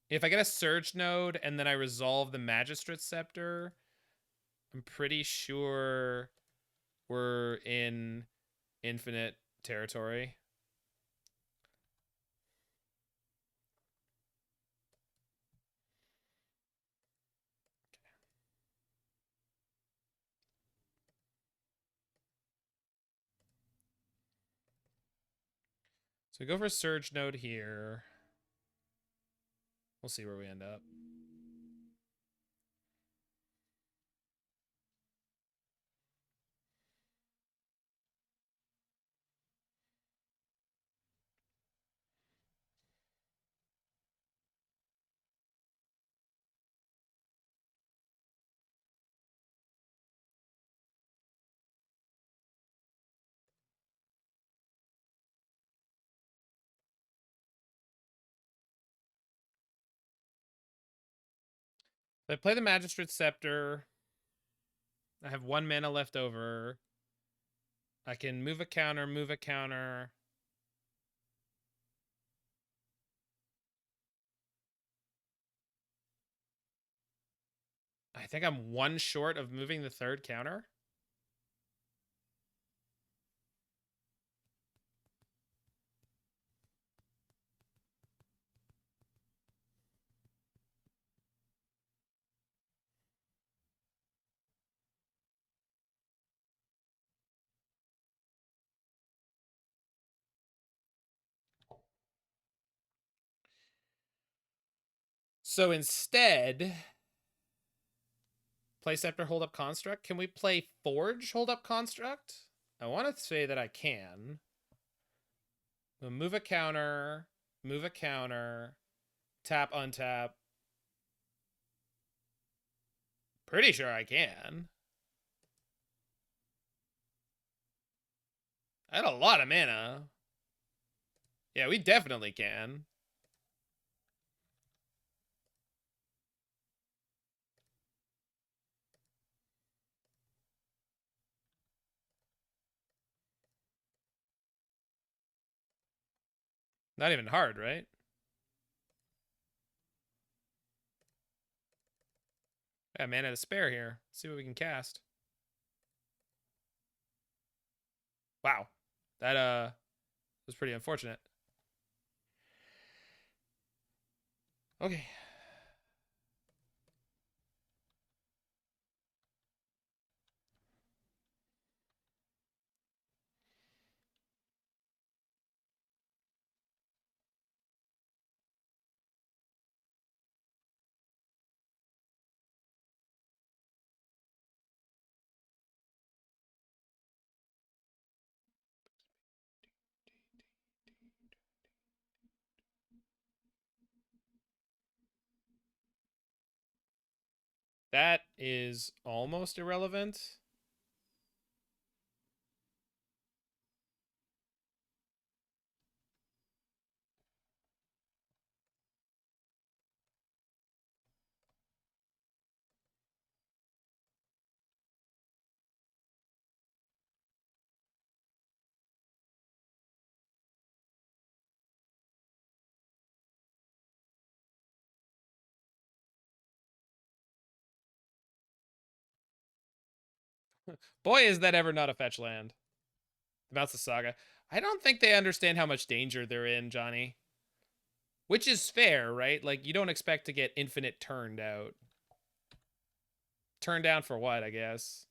If I get a Surge node and then I resolve the Magistrate Scepter, I'm pretty sure we're in infinite territory. So we go for Surge node here. We'll see where we end up. If I play the Magistrate Scepter, I have 1 mana left over. I can move a counter, move a counter. I think I'm 1 short of moving the 3rd counter. So instead, play Scepter, hold up Construct. Can we play Forge, hold up Construct? I want to say that I can. We'll move a counter, move a counter. Tap, untap. Pretty sure I can. I had a lot of mana. Yeah, we definitely can. Not even hard, right? Yeah, mana to spare here. Let's see what we can cast. Wow. That was pretty unfortunate. Okay. That is almost irrelevant. Boy, is that ever not a fetch land. About the saga. I don't think they understand how much danger they're in, Johnny. Which is fair, right? Like, you don't expect to get infinite turned out. Turned down for what, I guess?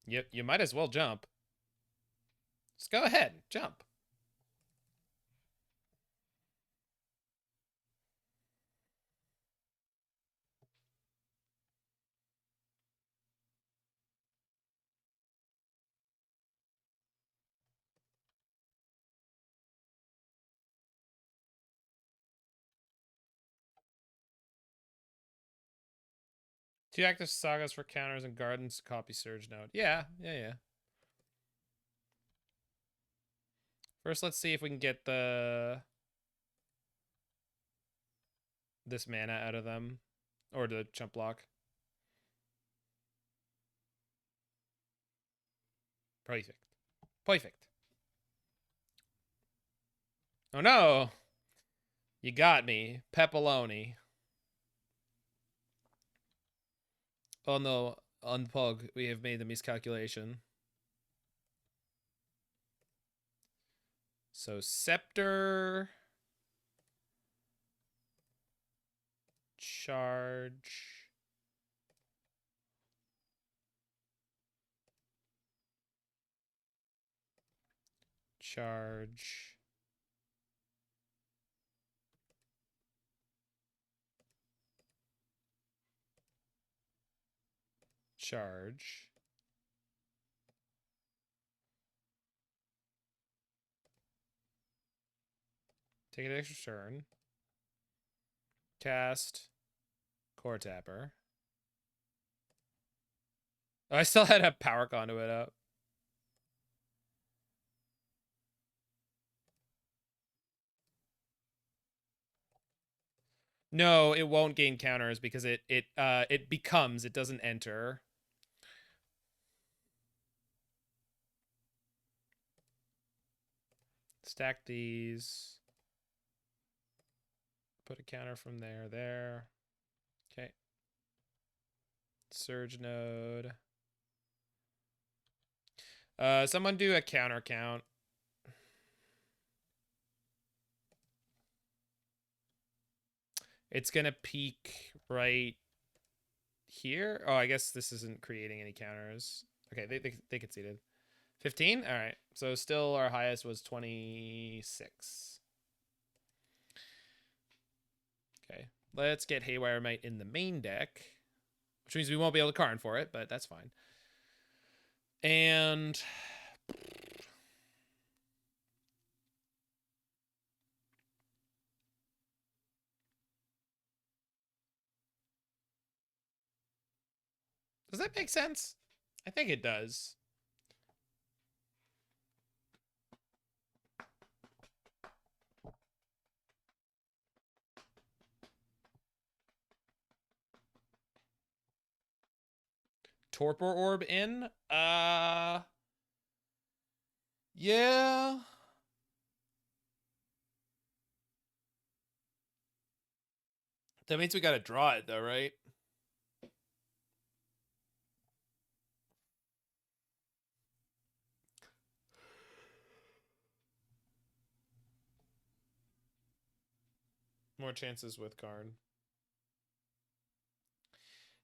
You might as well jump. Just go ahead, jump. Two active sagas for counters and gardens copy surge node. Yeah. First, let's see if we can get this mana out of them. Or the chump block. Perfect. Perfect. Oh no! You got me. Pepperoni. Oh no, on Pog, we have made the miscalculation. So Scepter. Charge. Charge. Charge. Take an extra turn. Cast. Core Tapper. Oh, I still had a power conduit up. No, it won't gain counters because it becomes, it doesn't enter. Stack these. Put a counter from there. Okay. Surge node. Someone do a counter count. It's gonna peak right here. Oh, I guess this isn't creating any counters. Okay, they conceded. 15? All right. So still our highest was 26. Okay. Let's get Haywire Might in the main deck, which means we won't be able to Karn for it, but that's fine. And Does that make sense? I think it does. Torpor Orb in? Yeah. That means we gotta draw it though, right? More chances with Karn.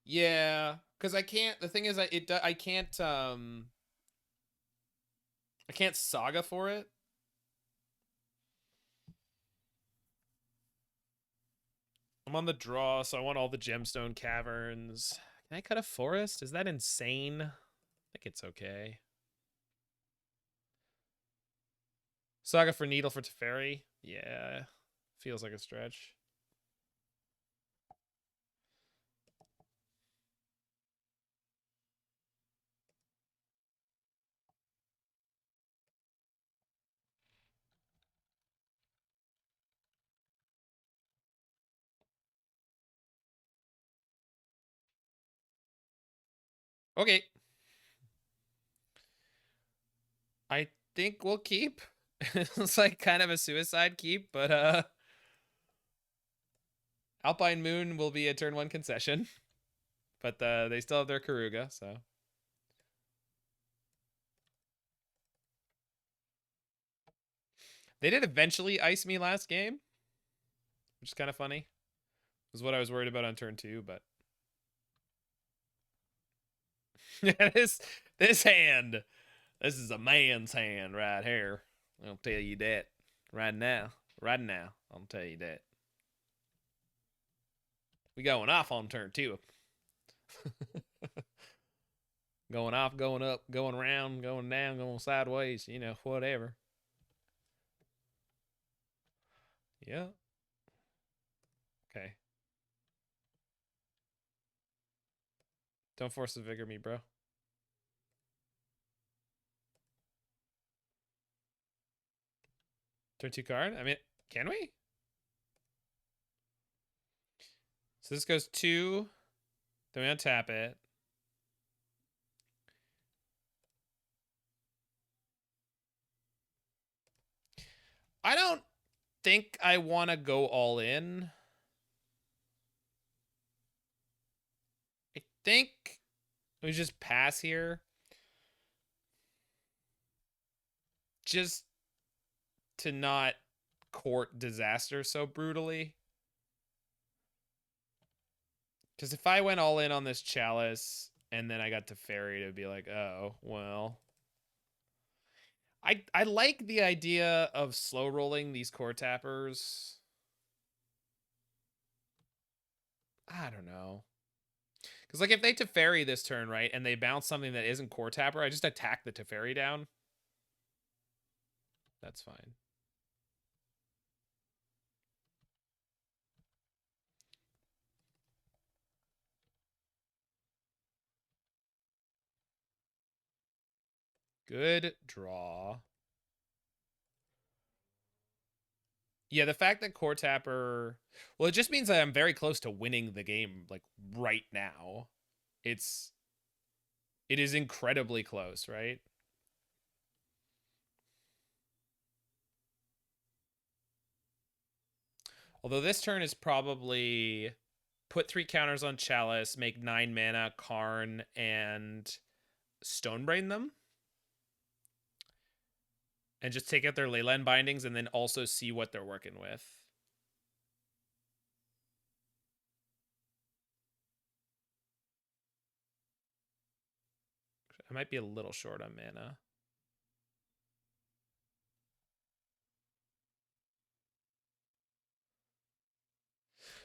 Yeah, because I can't. The thing is, I can't Saga for it. I'm on the draw, so I want all the gemstone caverns. Can I cut a forest? Is that insane? I think it's okay. Saga for Needle for Teferi? Yeah, feels like a stretch. Okay. I think we'll keep. It's like kind of a suicide keep, but Alpine Moon will be a turn 1 concession. But they still have their Karuga, so. They did eventually ice me last game, which is kind of funny. Was what I was worried about on turn 2, but this hand, this is a man's hand right here. I'll tell you that right now. Right now, I'll tell you that. We going off on turn 2. Going off, going up, going around, going down, going sideways, you know, whatever. Yeah. Okay. Don't force the vigor me, bro. Turn 2 card? I mean, can we? So this goes 2. Then we untap it. I don't think I want to go all in. I think we just pass here. Just to not court disaster so brutally. Because if I went all in on this Chalice and then I got to Fairy, to be like, oh, well. I like the idea of slow rolling these core tappers. I don't know. Because, like, if they Teferi this turn, right, and they bounce something that isn't core tapper, I just attack the Teferi down. That's fine. Good draw. Yeah, the fact that core tapper, well, it just means that I'm very close to winning the game, like, right now. It is incredibly close, right? Although this turn is probably put 3 counters on Chalice, make 9 mana, Karn, and Stonebrain them. And just take out their Leyline bindings and then also see what they're working with. I might be a little short on mana.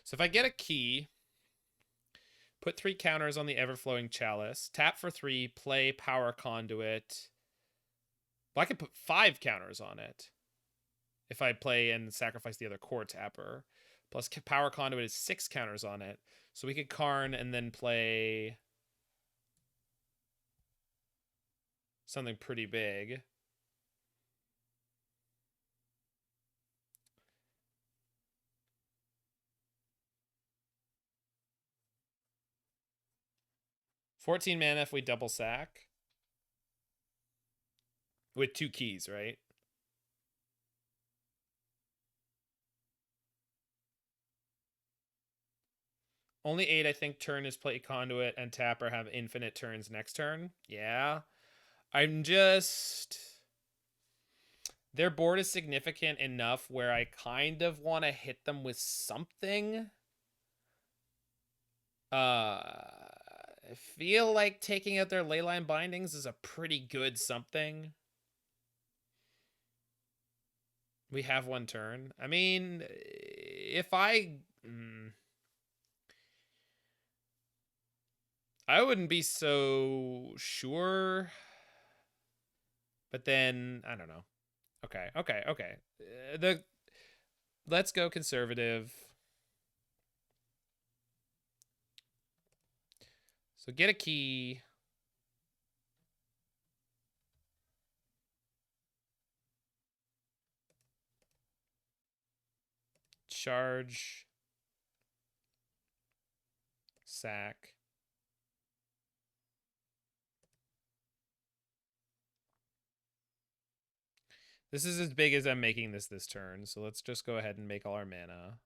So if I get a key, put 3 counters on the Everflowing Chalice, tap for 3, play Power Conduit. Well, I could put 5 counters on it if I play and sacrifice the other core tapper. Plus Power Conduit is 6 counters on it. So we could Karn and then play something pretty big. $14 mana if we double sack. With 2 keys, right? Only 8, I think, turn is play conduit and tapper have infinite turns next turn. Yeah. I'm just... Their board is significant enough where I kind of want to hit them with something. I feel like taking out their leyline bindings is a pretty good something. We have 1 turn. I mean, if I wouldn't be so sure. But then I don't know. Okay. Let's go conservative. So get a key. Charge. Sack. This is as big as I'm making this turn, so let's just go ahead and make all our mana.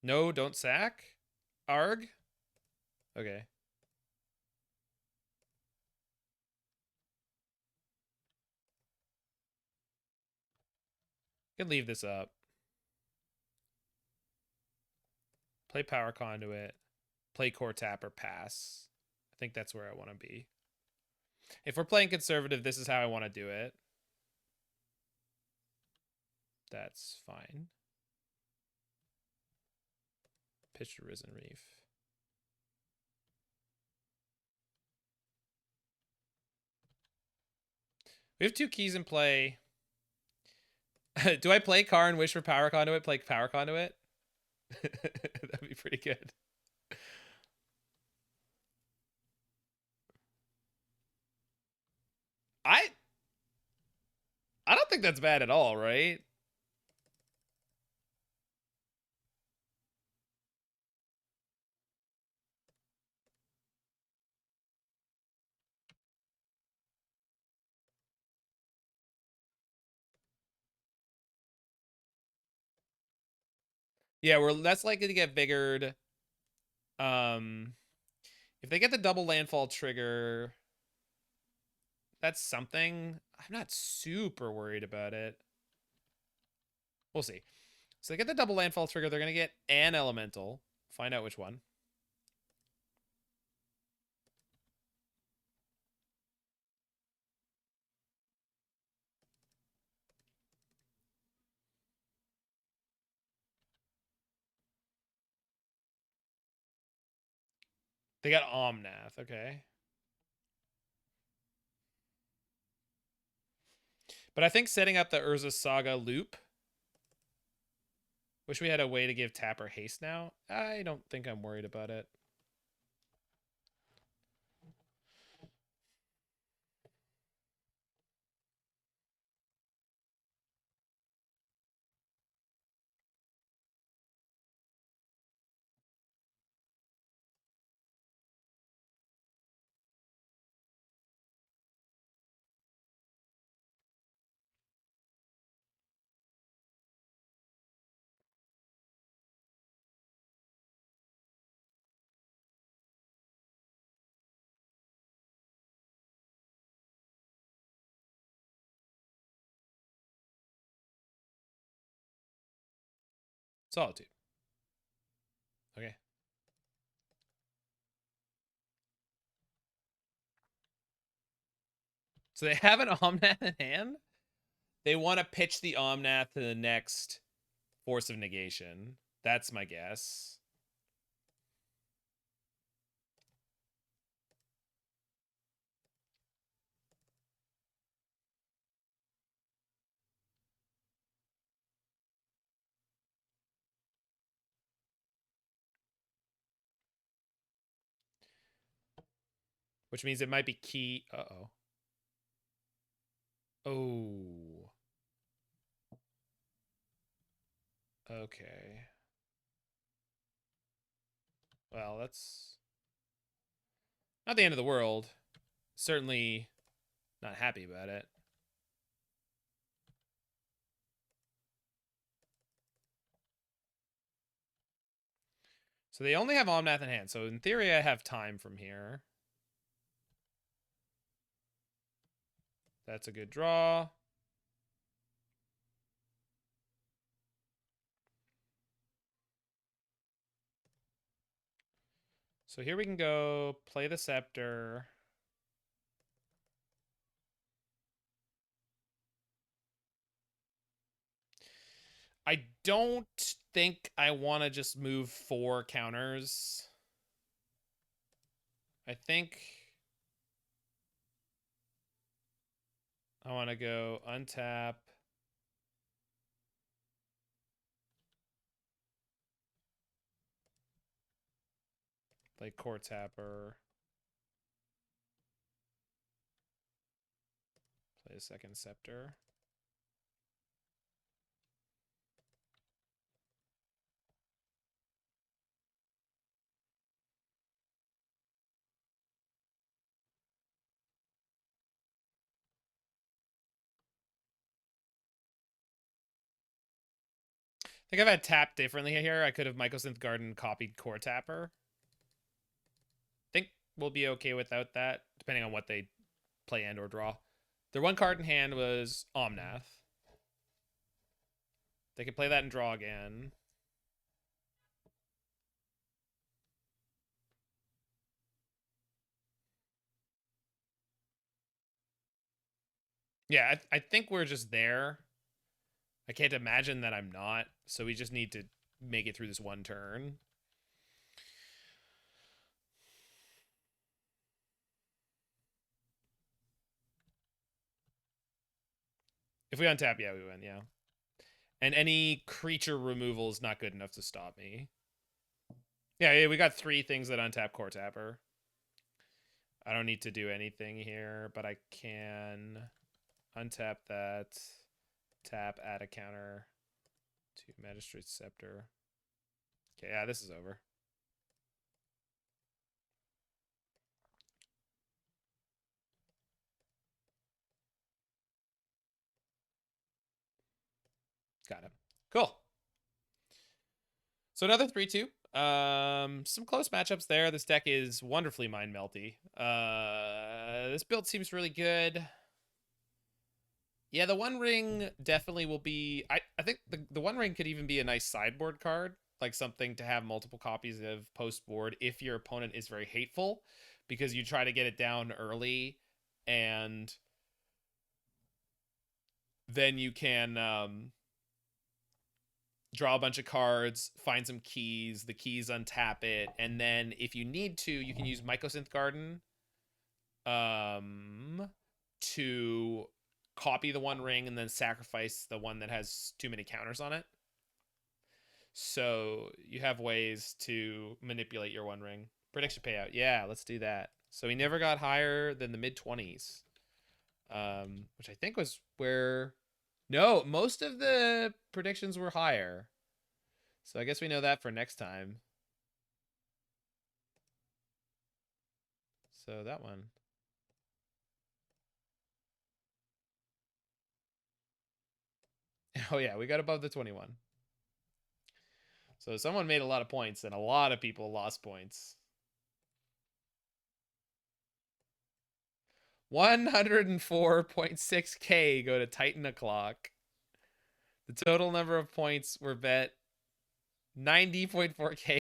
No, don't sack. Arg. Okay. Could leave this up. Play power conduit. Play core tapper, pass. I think that's where I want to be. If we're playing conservative, this is how I want to do it. That's fine. Pitch to Risen Reef. We have 2 keys in play. Do I play Car and wish for power conduit? Play power conduit? That'd be pretty good. I don't think that's bad at all, right? Yeah, we're less likely to get biggered. If they get the double landfall trigger, that's something. I'm not super worried about it. We'll see. So they get the double landfall trigger. They're going to get an elemental. Find out which one. They got Omnath. Okay. But I think setting up the Urza Saga loop. Wish we had a way to give Tapper haste now. I don't think I'm worried about it. Solitude. Okay. So they have an Omnath in hand. They want to pitch the Omnath to the next Force of Negation. That's my guess. which means it might be key. Uh-oh. Oh. Okay. Well, that's not the end of the world. Certainly not happy about it. So they only have Omnath in hand. So in theory, I have time from here. That's a good draw. So here we can go play the Scepter. I don't think I want to just move 4 counters. I think I want to go untap. Play Core Tapper. Play a second Scepter. I think if I had tapped differently here, I could have Mycosynth Garden copied Core Tapper. I think we'll be okay without that, depending on what they play and or draw. Their one card in hand was Omnath. They could play that and draw again. Yeah, I think we're just there. I can't imagine that I'm not. So we just need to make it through this one turn. If we untap, yeah, we win, yeah. And any creature removal is not good enough to stop me. Yeah, we got 3 things that untap Core Tapper. I don't need to do anything here, but I can untap that, tap, add a counter to Magistrate's Scepter. Okay, yeah, this is over. Got it. Cool. So another 3-2. Some close matchups there. This deck is wonderfully mind melty. This build seems really good. Yeah, the One Ring definitely will be. I think the One Ring could even be a nice sideboard card, like something to have multiple copies of post board if your opponent is very hateful, because you try to get it down early, and then you can draw a bunch of cards, find some keys, the keys untap it, and then if you need to, you can use Mycosynth Garden to copy the One Ring and then sacrifice the one that has too many counters on it. So you have ways to manipulate your One Ring. Prediction payout. Yeah, let's do that. So he never got higher than the mid-20s, which I think was where... No, most of the predictions were higher. So I guess we know that for next time. So that one. Oh yeah, we got above the 21. So someone made a lot of points and a lot of people lost points. 104.6k go to Titan O'Clock. The total number of points were bet 90.4k